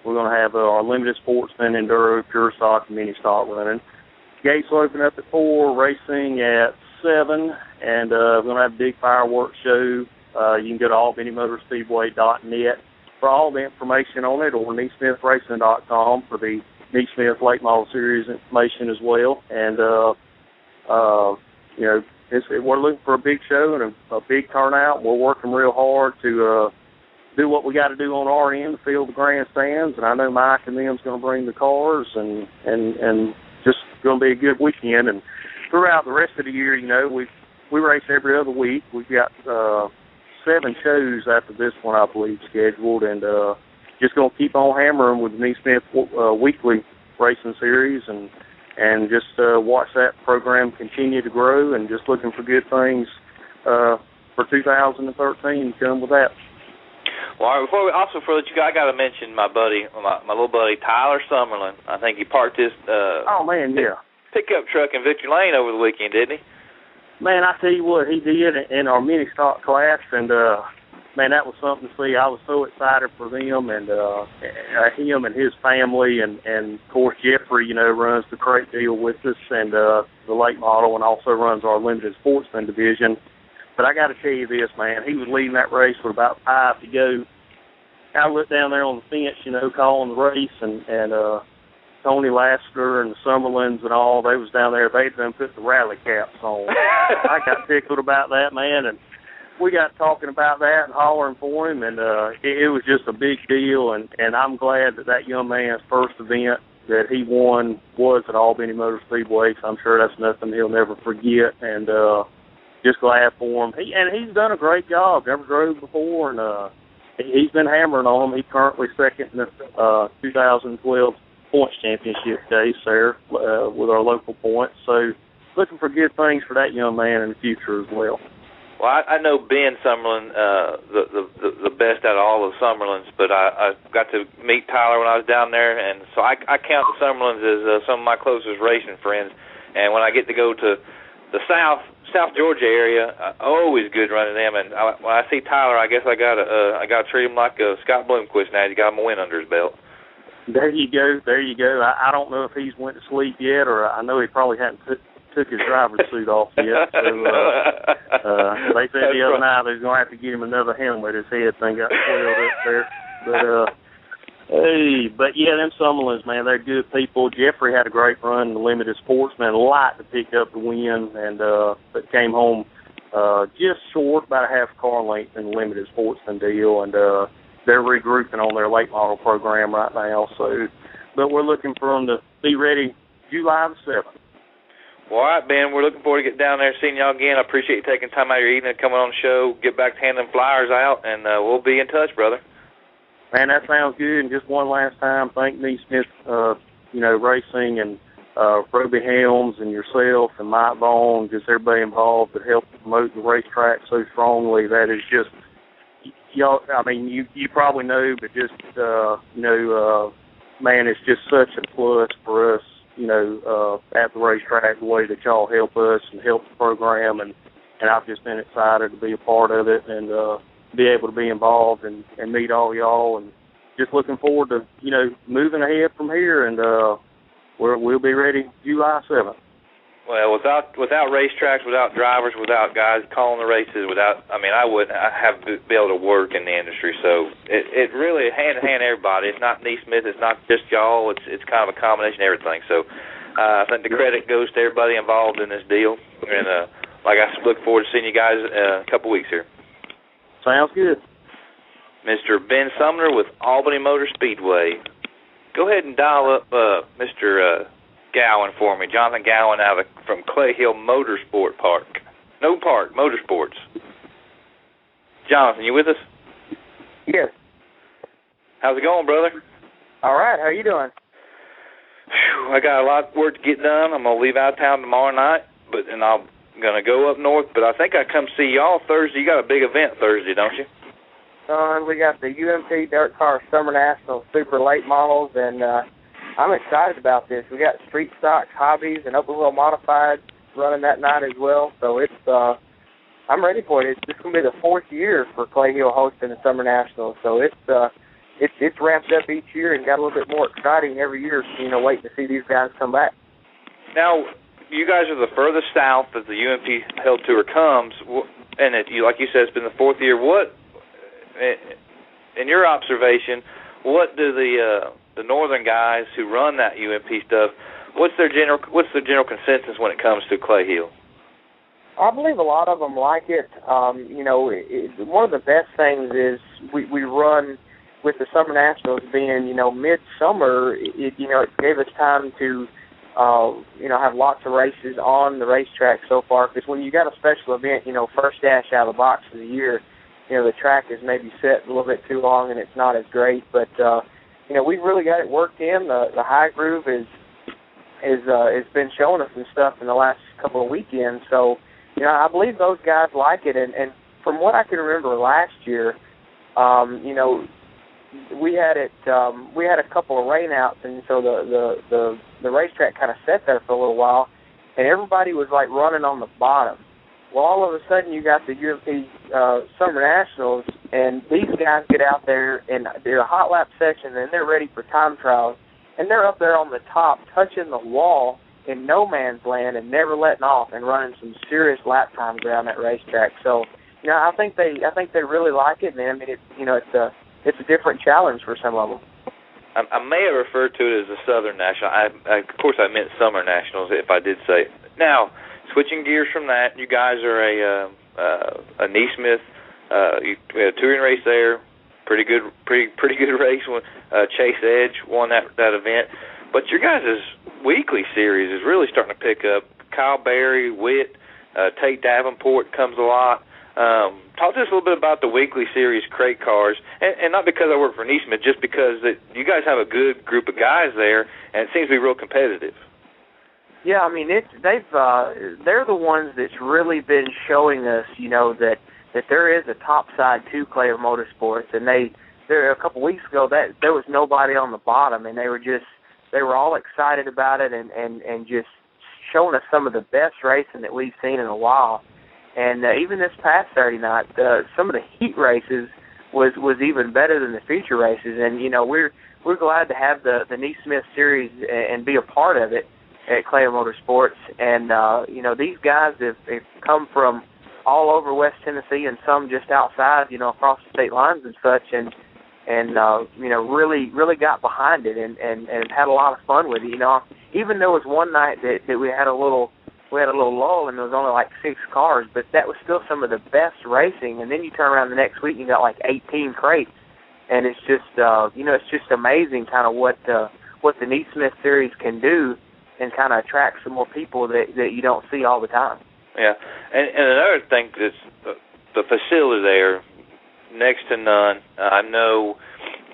We're going to have our limited sportsman, enduro, pure stock, and mini stock running. Gates will open up at 4, racing at 7, and we're going to have a big fireworks show. You can go to albanymotorspeedway.net for all the information on it, or neesmithracing.com for the Neesmith Late Model Series information as well. And we're looking for a big show and a big turnout. We're working real hard to do what we got to do on our end to fill the grandstands. And I know Mike and them's going to bring the cars, and just going to be a good weekend. And throughout the rest of the year, we race every other week. We've got 7 shows after this one, I believe, scheduled, and just going to keep on hammering with the Neesmith weekly racing series, and just watch that program continue to grow, and just looking for good things for 2013 to come with that. Well, before I let you go, I got to mention my little buddy Tyler Summerlin. I think he parked his pickup truck in Victory Lane over the weekend, didn't he? Man, I tell you what, he did in our mini stock class, and man, that was something to see. I was so excited for them, and him and his family, and of course Jeffrey, runs the crate deal with us, and the late model, and also runs our limited sportsman division. But I got to tell you this, man, he was leading that race with about 5 to go. I looked down there on the fence, calling the race, and Tony Lassiter and the Summerlins and all, they was down there. They done put the rally caps on. I got tickled about that, man, and we got talking about that and hollering for him, and it was just a big deal, and I'm glad that young man's first event that he won was at Albany Motor Speedway, so I'm sure that's nothing he'll never forget, and just glad for him. He's done a great job. Never drove before, and he's been hammering on him. He's currently second in the 2012 points championship case there with our local points. So looking for good things for that young man in the future as well. Well, I know Ben Summerlin, the best out of all the Summerlins, but I got to meet Tyler when I was down there, and so I count the Summerlins as some of my closest racing friends. And when I get to go to the South Georgia area, always good running them. And when I see Tyler, I guess I got to treat him like Scott Bloomquist now. He's got him a win under his belt. There you go. I don't know if he's went to sleep yet, or I know he probably hadn't took his driver's suit off yet. So they said the other night they was going to have to get him another helmet. His head thing got swelled up there. But yeah, them Summerlins, man, they're good people. Jeffrey had a great run in the limited sportsman, light to pick up the win, and but came home just short, about a half car length in the limited sportsman deal, and they're regrouping on their late model program right now. So, but we're looking for them to be ready July the 7th. Well, all right, Ben, we're looking forward to getting down there and seeing y'all again. I appreciate you taking time out of your evening and coming on the show. Get back to handing flyers out, and we'll be in touch, brother. Man, that sounds good. And just one last time, thank Neesmith, Racing, and Roby Helms, and yourself, and Mike Vaughn, just everybody involved that helped promote the racetrack so strongly. That is just, y'all. I mean, you probably know, but just man, it's just such a plus for us, at the racetrack, the way that y'all help us and help the program, and I've just been excited to be a part of it, and be able to be involved and meet all y'all, and just looking forward to, moving ahead from here, and we'll be ready July 7th. Well, without racetracks, without drivers, without guys calling the races, I wouldn't have to be able to work in the industry. So it really hand in hand everybody. It's not Neesmith, it's not just y'all. It's kind of a combination of everything. So I think the credit goes to everybody involved in this deal. And I look forward to seeing you guys in a couple weeks here. Sounds good. Mr. Ben Sumner with Albany Motor Speedway. Go ahead and dial up Mr. Gowan for me. Jonathan Gowan from Clay Hill Motorsport Park. Motorsports. Jonathan, you with us? Yes. How's it going, brother? All right. How you doing? Whew, I got a lot of work to get done. I'm going to leave out of town tomorrow night, and I'm going to go up north. But I think I come see y'all Thursday. You got a big event Thursday, don't you? We got the UMP Dirt Car Summer National Super Late Models, and I'm excited about this. We got Street Stocks, Hobbies, and Open Wheel Modified running that night as well. So it's I'm ready for it. It's going to be the 4th year for Clay Hill hosting the Summer National. So it's ramped up each year and got a little bit more exciting every year, waiting to see these guys come back. Now, you guys are the furthest south that the UMP Held Tour comes, and like you said, it's been the 4th year. What, in your observation, what do the northern guys who run that UMP stuff, what's the general consensus when it comes to Clay Hill? I believe a lot of them like it. One of the best things is we run with the Summer Nationals being, midsummer. It gave us time to, have lots of races on the racetrack so far. Because when you got a special event, first dash out of the box of the year, the track is maybe set a little bit too long and it's not as great. But we've really got it worked in. The high groove has been showing us some stuff in the last couple of weekends. So, I believe those guys like it. And from what I can remember last year, we had a couple of rainouts, and so the racetrack kind of sat there for a little while, and everybody was like running on the bottom. Well, all of a sudden you got the UMP Summer Nationals, and these guys get out there and they're a hot lap section, and they're ready for time trials, and they're up there on the top touching the wall in no man's land and never letting off and running some serious lap times around that racetrack. So, I think they really like it, man. I mean, it's a different challenge for some of them. I may have referred to it as the Southern National. Of course, I meant Summer Nationals, if I did say it. Now, switching gears from that, you guys are a Neesmith. We had a touring race there. Pretty good race. Chase Edge won that event. But your guys' weekly series is really starting to pick up. Kyle Berry, Witt, Tate Davenport comes a lot. Talk to us a little bit about the weekly series crate cars, and not because I work for Neesmith, just because you guys have a good group of guys there, and it seems to be real competitive. Yeah, I mean, they're the ones that's really been showing us, that there is a top side to Clay Motorsports, and there a couple weeks ago that there was nobody on the bottom, and they were all excited about it, and just showing us some of the best racing that we've seen in a while. And even this past Saturday night, some of the heat races was even better than the feature races. And we're glad to have the Neesmith series and be a part of it at Clay Motorsports. And these guys have come from all over West Tennessee and some just outside, across the state lines and such. And really got behind it and had a lot of fun with it. Even there was one night that we had a little lull, and there was only like 6 cars, but that was still some of the best racing. And then you turn around the next week and you got like 18 crates, and it's just it's just amazing kind of what the Neesmith series can do, and kind of attract some more people that you don't see all the time. Yeah, and another thing is the facility there, next to none. I know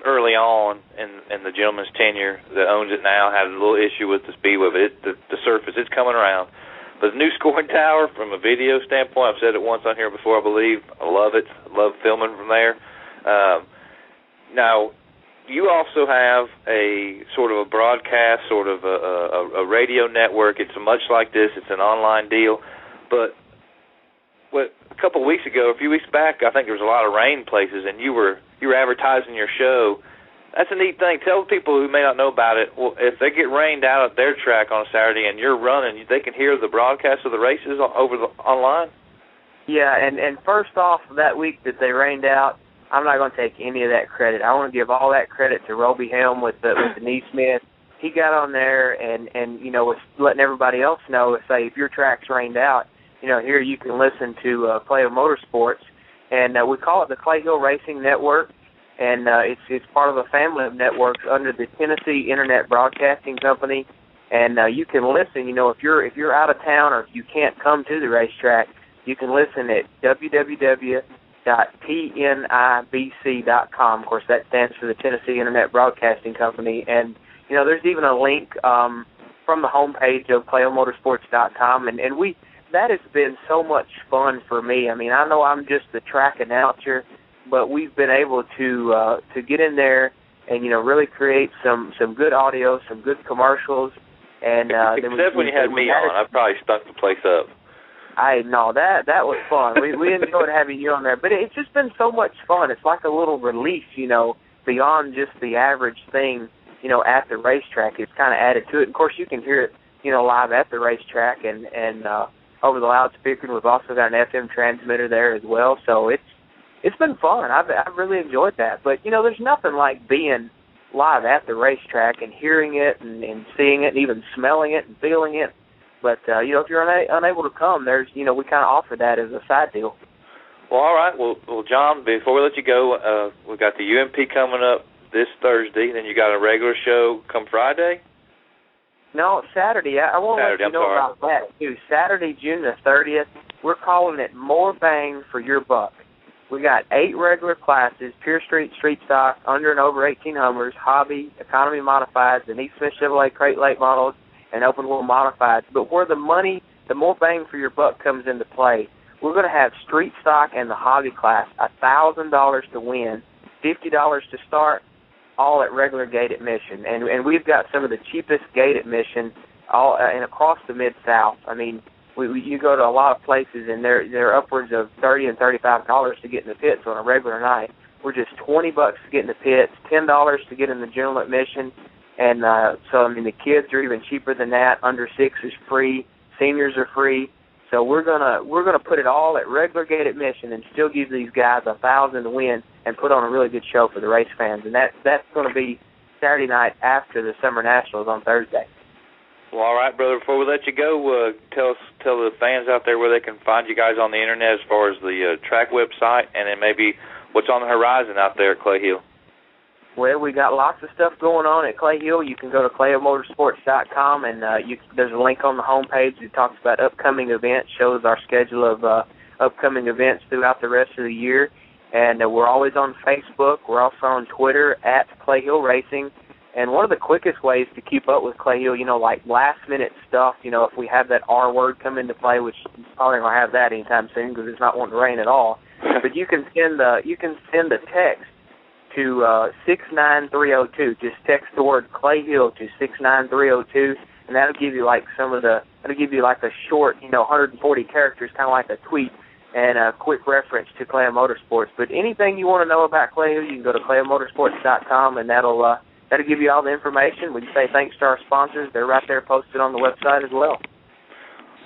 early on in the gentleman's tenure that owns it now had a little issue with the speedway, but the surface, it's coming around. The new scoring tower, from a video standpoint, I've said it once on here before, I believe. I love it. I love filming from there. Now, you also have a sort of a broadcast, sort of a radio network. It's much like this. It's an online deal. But a couple of weeks ago, a few weeks back, I think there was a lot of rain places, and you were advertising your show. That's a neat thing. Tell people who may not know about it, well, if they get rained out at their track on a Saturday and you're running, they can hear the broadcast of the races online? Yeah, and first off, that week that they rained out, I'm not going to take any of that credit. I want to give all that credit to Roby Helm with the Neesmith. He got on there and was letting everybody else know, say, if your track's rained out, here you can listen to Clay Motorsports. And we call it the Clay Hill Racing Network. And it's part of a family of networks under the Tennessee Internet Broadcasting Company, and you can listen. If you're out of town or if you can't come to the racetrack, you can listen at www.ttbr.com TNIBC.com. Of course, that stands for the Tennessee Internet Broadcasting Company. And, you know, there's even a link from the homepage of ClayHillMotorsports.com. And that has been so much fun for me. I mean, I know I'm just the track announcer, but we've been able to get in there and, you know, really create some good audio, some good commercials. And except when you had me on, I probably stunk the place up. That was fun. We enjoyed having you on there, but it's just been so much fun. It's like a little release, you know, beyond just the average thing, you know, at the racetrack. It's kind of added to it. Of course, you can hear it, you know, live at the racetrack and over the loudspeaker. We've also got an FM transmitter there as well. So it's been fun. I've really enjoyed that. But, you know, there's nothing like being live at the racetrack and hearing it and seeing it and even smelling it and feeling it. But, you know, if you're unable to come, there's, you know, we kind of offer that as a side deal. Well, all right. Well, John, before we let you go, we've got the UMP coming up this Thursday, then you got a regular show come Friday? No, Saturday. I want to let you know about that, too. Saturday, June the 30th, we're calling it More Bang for Your Buck. We got 8 regular classes, Pure Street, Street Stock, under and over 18 Hummers, Hobby, Economy Modifieds, the Neat Smith Chevrolet Crate Late Models, and Open Wheel Modifieds. But where the money, the More Bang for Your Buck comes into play, we're going to have Street Stock and the Hobby class, $1,000 to win, $50 to start, all at regular gate admission. And we've got some of the cheapest gate admission all and across the Mid-South. I mean, you go to a lot of places, and they're upwards of $30 and $35 to get in the pits on a regular night. We're just $20 to get in the pits, $10 to get in the general admission. And so, I mean, the kids are even cheaper than that. Under 6 is free. Seniors are free. So we're gonna put it all at regular gate admission and still give these guys $1,000 to win and put on a really good show for the race fans. And that's going to be Saturday night after the Summer Nationals on Thursday. Well, all right, brother. Before we let you go, tell the fans out there where they can find you guys on the internet as far as the track website, and then maybe what's on the horizon out there at Clay Hill. Well, we got lots of stuff going on at Clay Hill. You can go to ClayHillMotorsports.com, and there's a link on the homepage that talks about upcoming events, shows our schedule of upcoming events throughout the rest of the year. And we're always on Facebook. We're also on Twitter at Clay Hill Racing. And one of the quickest ways to keep up with Clay Hill, you know, like last-minute stuff, you know, if we have that R word come into play, which probably not going to have that anytime soon because it's not wanting to rain at all, but you can send a text to 69302. Just text the word Clay Hill to 69302, and that'll give you like a short, you know, 140 characters, kind of like a tweet, and a quick reference to Clay Hill Motorsports. But anything you want to know about Clay Hill, you can go to ClayHillMotorsports.com, and that'll give you all the information. We can say thanks to our sponsors. They're right there posted on the website as well.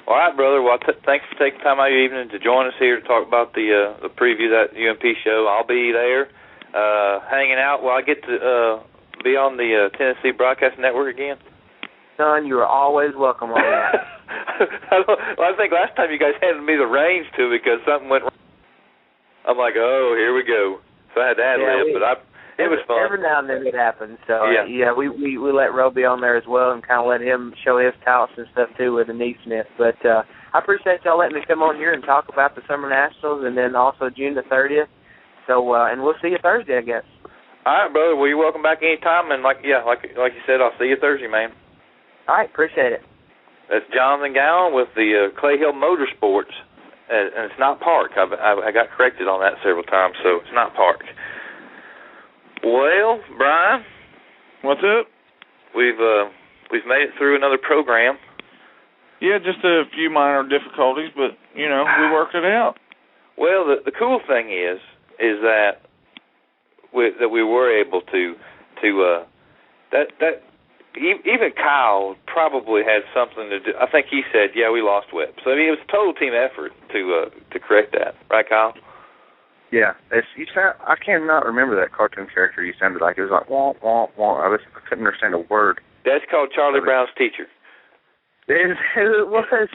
All right, brother. Well, thanks for taking time out of your evening to join us here to talk about the preview of that UMP show. I'll be there. Hanging out. Will I get to be on the Tennessee Broadcast Network again? Son, you are always welcome on that. I think last time you guys handed me the reins to because something went wrong. I'm like, oh, here we go. So I had to ad-lib, but it was fun. Every now and then it happens. So, we let Roby on there as well and kind of let him show his talents and stuff, too, with the Neesmith. But I appreciate y'all letting me come on here and talk about the Summer Nationals and then also June the 30th. So, and we'll see you Thursday, I guess. All right, brother. Well, you're welcome back anytime. And, like you said, I'll see you Thursday, man. All right, appreciate it. That's Jonathan Gowan with the Clay Hill Motorsports. And it's not Park. I got corrected on that several times, so it's not Park. Well, Brian. What's up? We've made it through another program. Yeah, just a few minor difficulties, but, you know, we worked it out. Well, the cool thing is that we were able to even Kyle probably had something to do. I think he said, "Yeah, we lost Webb." So I mean, it was a total team effort to correct that, right, Kyle? Yeah, I cannot remember that cartoon character you sounded like. It was like wah wah wah. I couldn't understand a word. That's called Charlie Brown's teacher. It was.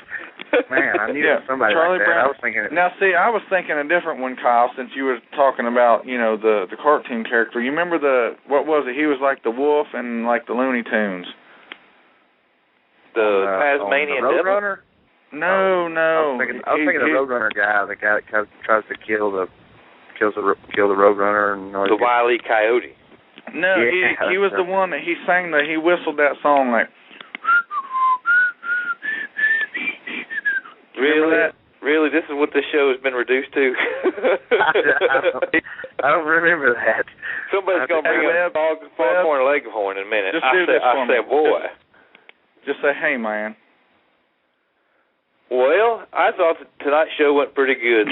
Man, I knew somebody Charlie like that. Brown. I was thinking. Now, see, I was thinking a different one, Kyle. Since you were talking about, you know, the cartoon character. You remember what was it? He was like the wolf and like the Looney Tunes. The Tasmanian Devil. No. I was thinking the Roadrunner guy, the guy that tries to kill the kill the Roadrunner and the Wile E. Coyote. No, Yeah, he was the one that he whistled that song like. Really? Really? This is what this show has been reduced to? I don't remember that. Somebody's going to bring up Foghorn Leghorn in a minute. Just do this for me. I said, boy. Just say, hey, man. Well, I thought tonight's show went pretty good.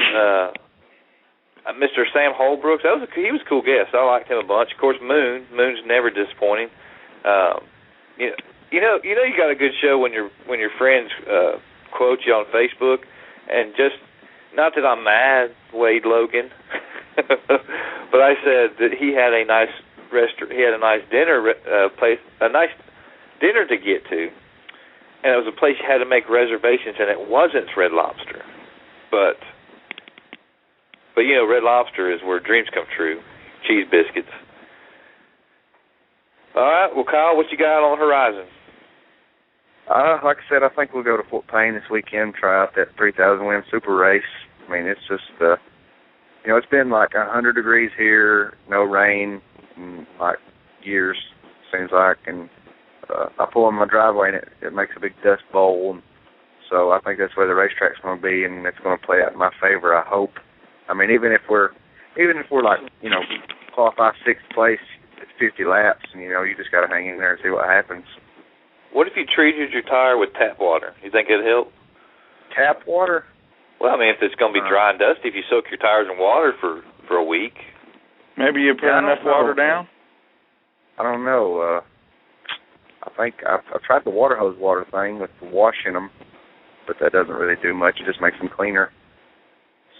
Mr. Sam Holbrooks, he was a cool guest. I liked him a bunch. Of course, Moon's never disappointing. You got a good show when your friends quote you on Facebook, and just not that I'm mad, Wade Logan, but I said that he had a nice dinner place, a nice dinner to get to, and it was a place you had to make reservations, and it wasn't Red Lobster, but Red Lobster is where dreams come true. Cheese biscuits. All right, well, Kyle, what you got on the horizon? Like I said, I think we'll go to Fort Payne this weekend, try out that 3,000 win super race. I mean, it's just, it's been like 100 degrees here, no rain, in like years, seems like, and I pull in my driveway and it makes a big dust bowl, and so I think that's where the racetrack's going to be, and it's going to play out in my favor, I hope. I mean, even if we're like, qualify 6th place, it's 50 laps, and you just got to hang in there and see what happens. What if you treated your tire with tap water? You think it'd help? Tap water? Well, I mean, if it's going to be dry and dusty, if you soak your tires in water for a week. Maybe you put enough water down? I don't know. I think I've tried the water hose water thing with washing them, but that doesn't really do much. It just makes them cleaner.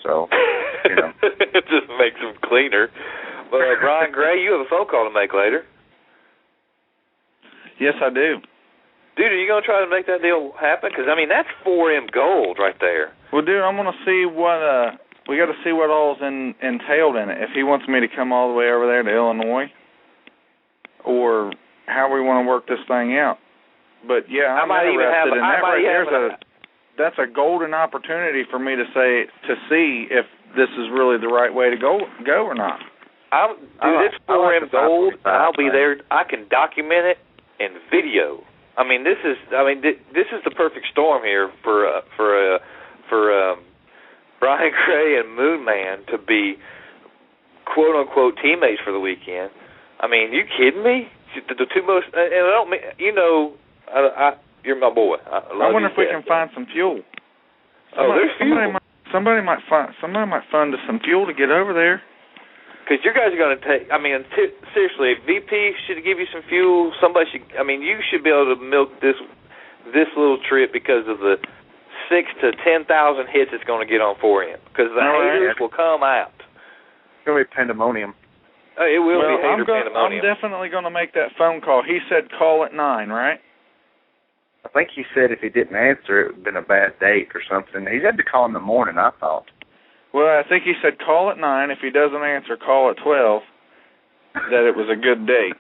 So, It just makes them cleaner. But Brian Gray, you have a phone call to make later. Yes, I do. Dude, are you going to try to make that deal happen? Because, I mean, that's 4M gold right there. Well, dude, I'm going to see what, we got to see what all's entailed in it. If he wants me to come all the way over there to Illinois, or how we want to work this thing out. But, yeah, I'm interested in that. That's a golden opportunity for me to see if this is really the right way to go or not. It's 4M gold. I'll be there. I can document it in video. I mean, this is the perfect storm here for Brian Gray and Moon Man to be quote unquote teammates for the weekend. I mean, you kidding me? The two most, and I don't mean, you're my boy. I wonder if we can find some fuel. There's fuel. Somebody might fund us some fuel to get over there. Because you guys are going to take, seriously, if VP should give you some fuel, you should be able to milk this little trip because of the 6,000 to 10,000 hits it's going to get on 4M. Because the haters will come out. It's going to be pandemonium. It will be hater pandemonium. I'm definitely going to make that phone call. He said call at 9, right? I think he said if he didn't answer, it would have been a bad date or something. He had to call in the morning, I thought. Well, I think he said call at 9. If he doesn't answer, call at 12, that it was a good date.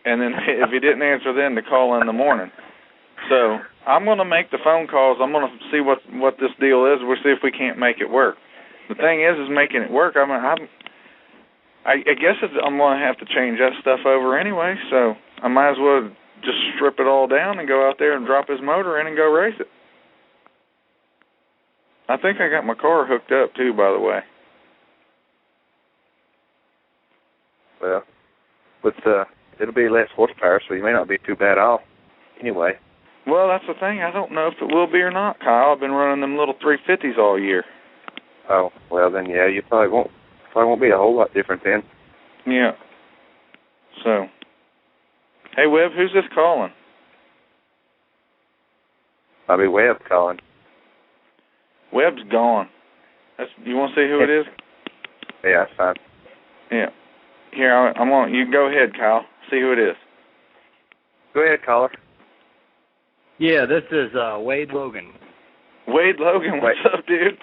And then if he didn't answer then, to call in the morning. So I'm going to make the phone calls. I'm going to see what this deal is. We'll see if we can't make it work. The thing is making it work. I guess I'm going to have to change that stuff over anyway, so I might as well just strip it all down and go out there and drop his motor in and go race it. I think I got my car hooked up, too, by the way. Well, it'll be less horsepower, so you may not be too bad off anyway. Well, that's the thing. I don't know if it will be or not, Kyle. I've been running them little 350s all year. Oh, well, then, yeah, you probably won't be a whole lot different then. Yeah. So, hey, Webb, who's this calling? I'll be Webb calling. Webb's gone. You want to see who it is? Yeah, that's fine. Yeah. Here, I'm on. You go ahead, Kyle. See who it is. Go ahead, caller. Yeah, this is Wade Logan. Wade Logan, what's up, dude?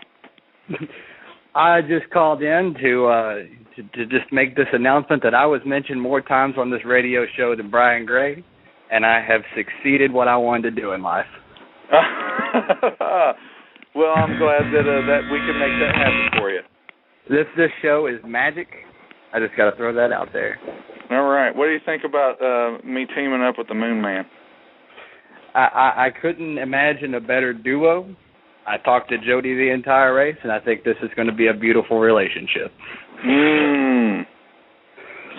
I just called in to just make this announcement that I was mentioned more times on this radio show than Brian Gray, and I have succeeded what I wanted to do in life. Well, I'm glad that we can make that happen for you. This show is magic. I just got to throw that out there. All right. What do you think about me teaming up with the Moon Man? I couldn't imagine a better duo. I talked to Jody the entire race, and I think this is going to be a beautiful relationship.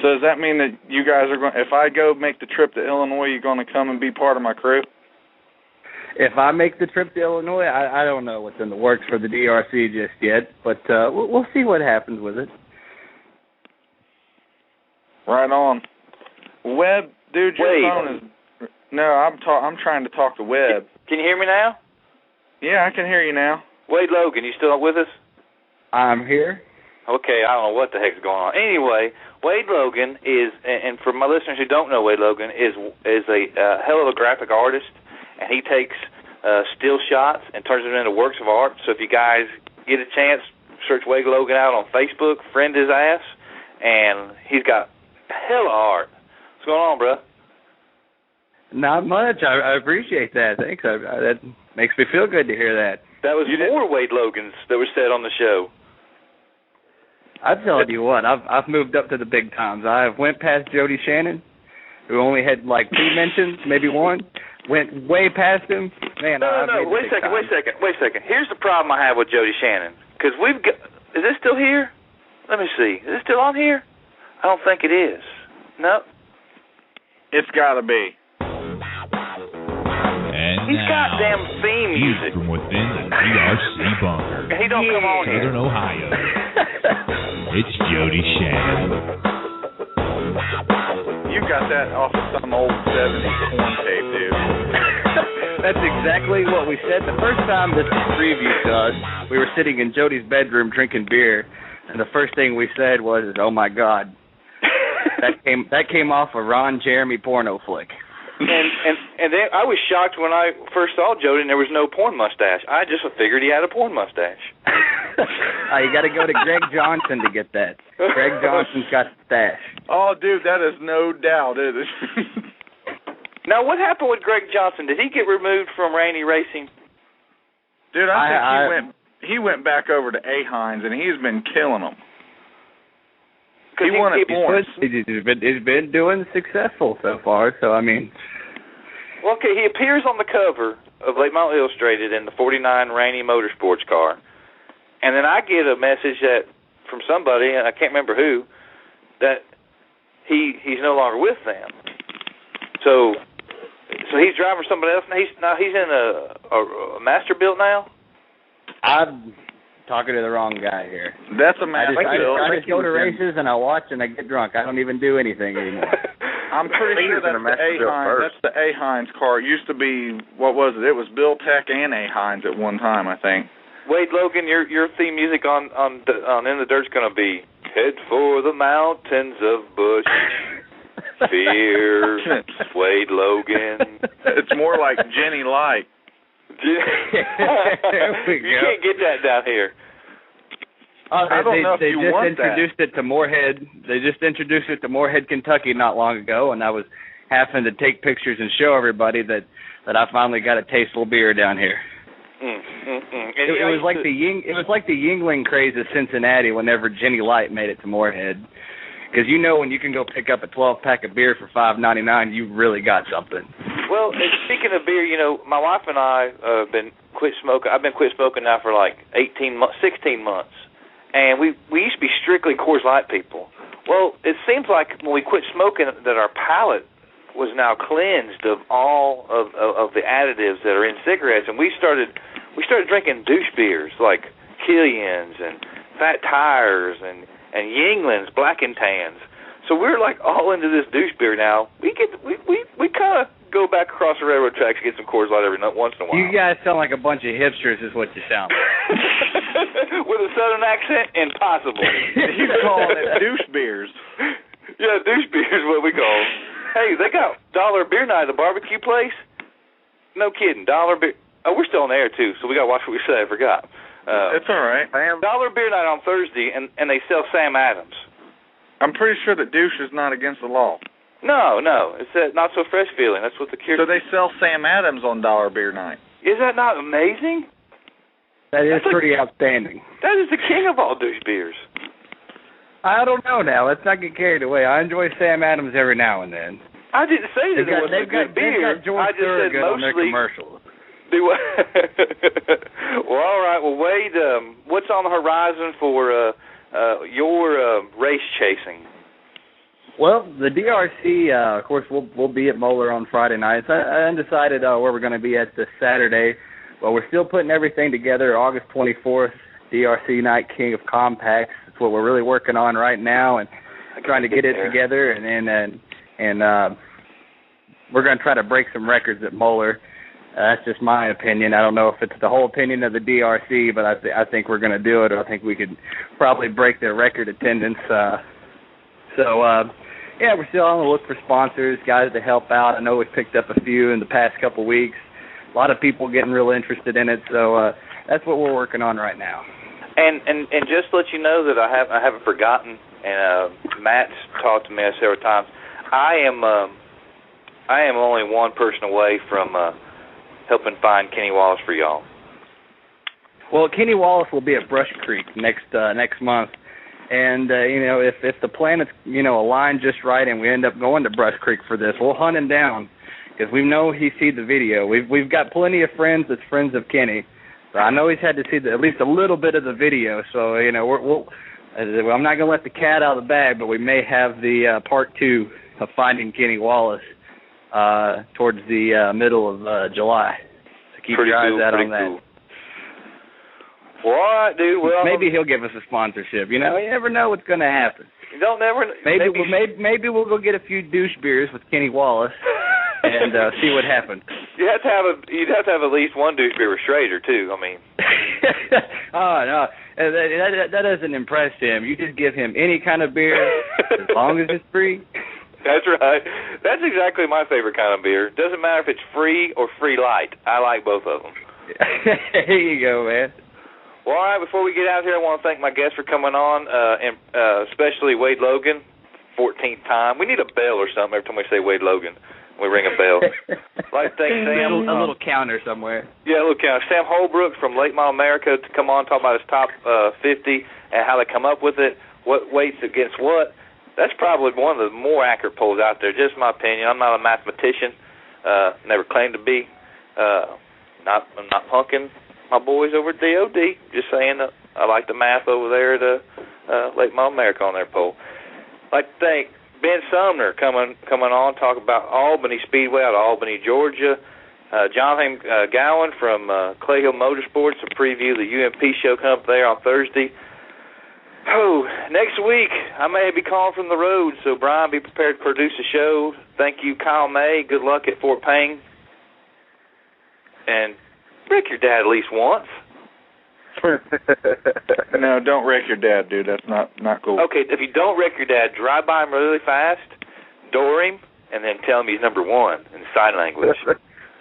So does that mean that you guys are going? If I go make the trip to Illinois, you're going to come and be part of my crew? If I make the trip to Illinois, I don't know what's in the works for the DRC just yet, but we'll see what happens with it. Right on. Webb, dude, your phone is... No, I'm trying to talk to Webb. Can you hear me now? Yeah, I can hear you now. Wade Logan, you still with us? I'm here. Okay, I don't know what the heck's going on. Anyway, Wade Logan is, and for my listeners who don't know Wade Logan, is a hell of a graphic artist, and he takes still shots and turns them into works of art. So if you guys get a chance, search Wade Logan out on Facebook, friend his ass, and he's got hell of art. What's going on, bro? Not much. I appreciate that. Thanks. That makes me feel good to hear that. That was more Wade Logans that were said on the show. I'm telling you what, I've moved up to the big times. I went past Jody Shannon, who only had like 2 mentions, maybe 1. Went way past him. Man, No, wait a second. Here's the problem I have with Jody Shannon. Because is this still here? Let me see. Is this still on here? I don't think it is. No. It's got to be. And he's got damn theme music from within the DRC bunker. He don't come on here. Southern Ohio. It's Jody Shannon. You got that off of some old 70s porn tape, dude. That's exactly what we said the first time this was previewed to us. We were sitting in Jody's bedroom drinking beer, and the first thing we said was, "Oh my God." That came off a Ron Jeremy porno flick. And then I was shocked when I first saw Jody and there was no porn mustache. I just figured he had a porn mustache. You got to go to Greg Johnson to get that. Greg Johnson's got the stash. Oh, dude, that is no doubt, is it? Now, what happened with Greg Johnson? Did he get removed from Rainey Racing? Dude, I think he went back over to A-Hines, and he's been killing them. He won it once. He's been doing successful so far, so I mean... Well, okay, he appears on the cover of Late Model Illustrated in the 49 Rainey Motorsports car. And then I get a message from somebody, and I can't remember who, that he's no longer with them. So he's driving somebody else. Now he's in a master build now? I'm talking to the wrong guy here. That's a master build. I just go to races and I watch and I get drunk. I don't even do anything anymore. I'm pretty sure that's the A-Hines car. It used to be, what was it? It was Bill Tech and A-Hines at one time, I think. Wade Logan, your theme music on In the Dirt's going to be Head for the Mountains of Bush. Fear, Wade Logan. It's more like Jenny Light. You can't get that down here. I don't know if you want that. They just introduced it to Moorhead. They just introduced it to Moorhead, Kentucky, not long ago, and I was having to take pictures and show everybody that I finally got a tasteful beer down here. It was like the Yingling craze of Cincinnati whenever Jenny Light made it to Moorhead. Because when you can go pick up a 12-pack of beer for $5.99, you really got something. Well, speaking of beer, my wife and I have been quit smoking. I've been quit smoking now for like 16 months. And we used to be strictly Coors Light people. Well, it seems like when we quit smoking that our palate was now cleansed of all of the additives that are in cigarettes, and we started drinking douche beers like Killian's and Fat Tires and Yinglings, Black and Tans. So we're like all into this douche beer now. We kind of go back across the railroad tracks and get some Coors Light every once in a while. You guys sound like a bunch of hipsters is what you sound like. With a southern accent? Impossible. He's calling it douche beers. Yeah, douche beers is what we call them. Hey, they got $1 beer night at the barbecue place. No kidding, $1 beer. Oh, we're still on the air, too, so we got to watch what we say. I forgot. It's all right. $1 beer night on Thursday, and they sell Sam Adams. I'm pretty sure that douche is not against the law. No, it's that not so fresh feeling. That's what the cure. So they sell Sam Adams on $1 beer night. Is that not amazing? That is pretty outstanding. That is the king of all douche beers. I don't know now. Let's not get carried away. I enjoy Sam Adams every now and then. I didn't say that it wasn't a good beer. They've got George Thorogood on their commercials. Well, all right. Well, Wade, what's on the horizon for your race chasing? Well, the DRC, of course, we'll be at Moeller on Friday nights. I undecided where we're going to be at this Saturday. Well, we're still putting everything together. August 24th, DRC Night King of Compacts. That's what we're really working on right now, and trying to get it together. And we're going to try to break some records at Moeller. That's just my opinion. I don't know if it's the whole opinion of the DRC, but I think we're going to do it. I think we could probably break their record attendance. Yeah, we're still on the look for sponsors, guys to help out. I know we've picked up a few in the past couple weeks. A lot of people getting real interested in it, so that's what we're working on right now. And just to let you know that I haven't forgotten, and Matt's talked to me several times. I am only one person away from helping find Kenny Wallace for y'all. Well, Kenny Wallace will be at Brush Creek next month. And, if the planets, align just right and we end up going to Brush Creek for this, we'll hunt him down because we know he's seen the video. We've got plenty of friends that's friends of Kenny. So I know he's had to see at least a little bit of the video. So, I'm not going to let the cat out of the bag, but we may have the part 2 of finding Kenny Wallace towards the middle of July. So keep your eyes out on that. Cool. Well, all right, dude. Well, maybe he'll give us a sponsorship. You never know what's going to happen. You don't never. Maybe we'll go get a few douche beers with Kenny Wallace and see what happens. You'd have to have at least one douche beer with Schrader too. I mean. Oh no, that doesn't impress him. You just give him any kind of beer as long as it's free. That's right. That's exactly my favorite kind of beer. Doesn't matter if it's free or free light. I like both of them. There you go, man. Well, all right, before we get out here, I want to thank my guests for coming on, and especially Wade Logan, 14th time. We need a bell or something every time we say Wade Logan. We ring a bell. I'd like to thank Sam. A little counter somewhere. Yeah, a little counter. Sam Holbrook from Late Model America to come on, talk about his top 50 and how they come up with it, what weights against what. That's probably one of the more accurate polls out there, just my opinion. I'm not a mathematician, never claimed to be. I'm not punking my boys over at DOD, just saying that I like the math over there at Late Model America on their poll. I'd like to thank Ben Sumner coming on, talk about Albany Speedway out of Albany, Georgia. Jonathan Gowan from Clay Hill Motorsports to preview the UMP show coming up there on Thursday. Oh, next week I may be calling from the road, so Brian, be prepared to produce the show. Thank you, Kyle May. Good luck at Fort Payne. And wreck your dad at least once. No, don't wreck your dad, dude. That's not cool. Okay, if you don't wreck your dad, drive by him really fast, door him, and then tell him he's number one in sign language.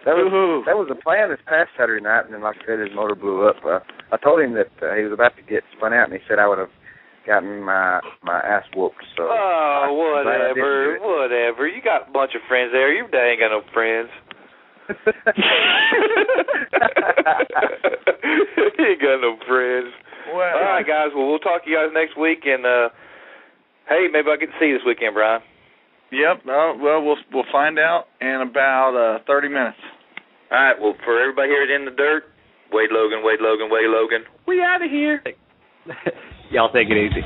That was the plan this past Saturday night, and then, like I said, his motor blew up. I told him that he was about to get spun out, and he said I would have gotten my ass whooped. So whatever. You got a bunch of friends there. Your dad ain't got no friends. He ain't got no friends. Well, all right, guys. Well, we'll talk to you guys next week. And hey, maybe I'll get to see you this weekend, Brian. Yep. We'll find out in about 30 minutes. All right. Well, for everybody here at In the Dirt, Wade Logan. We out of here. Y'all take it easy.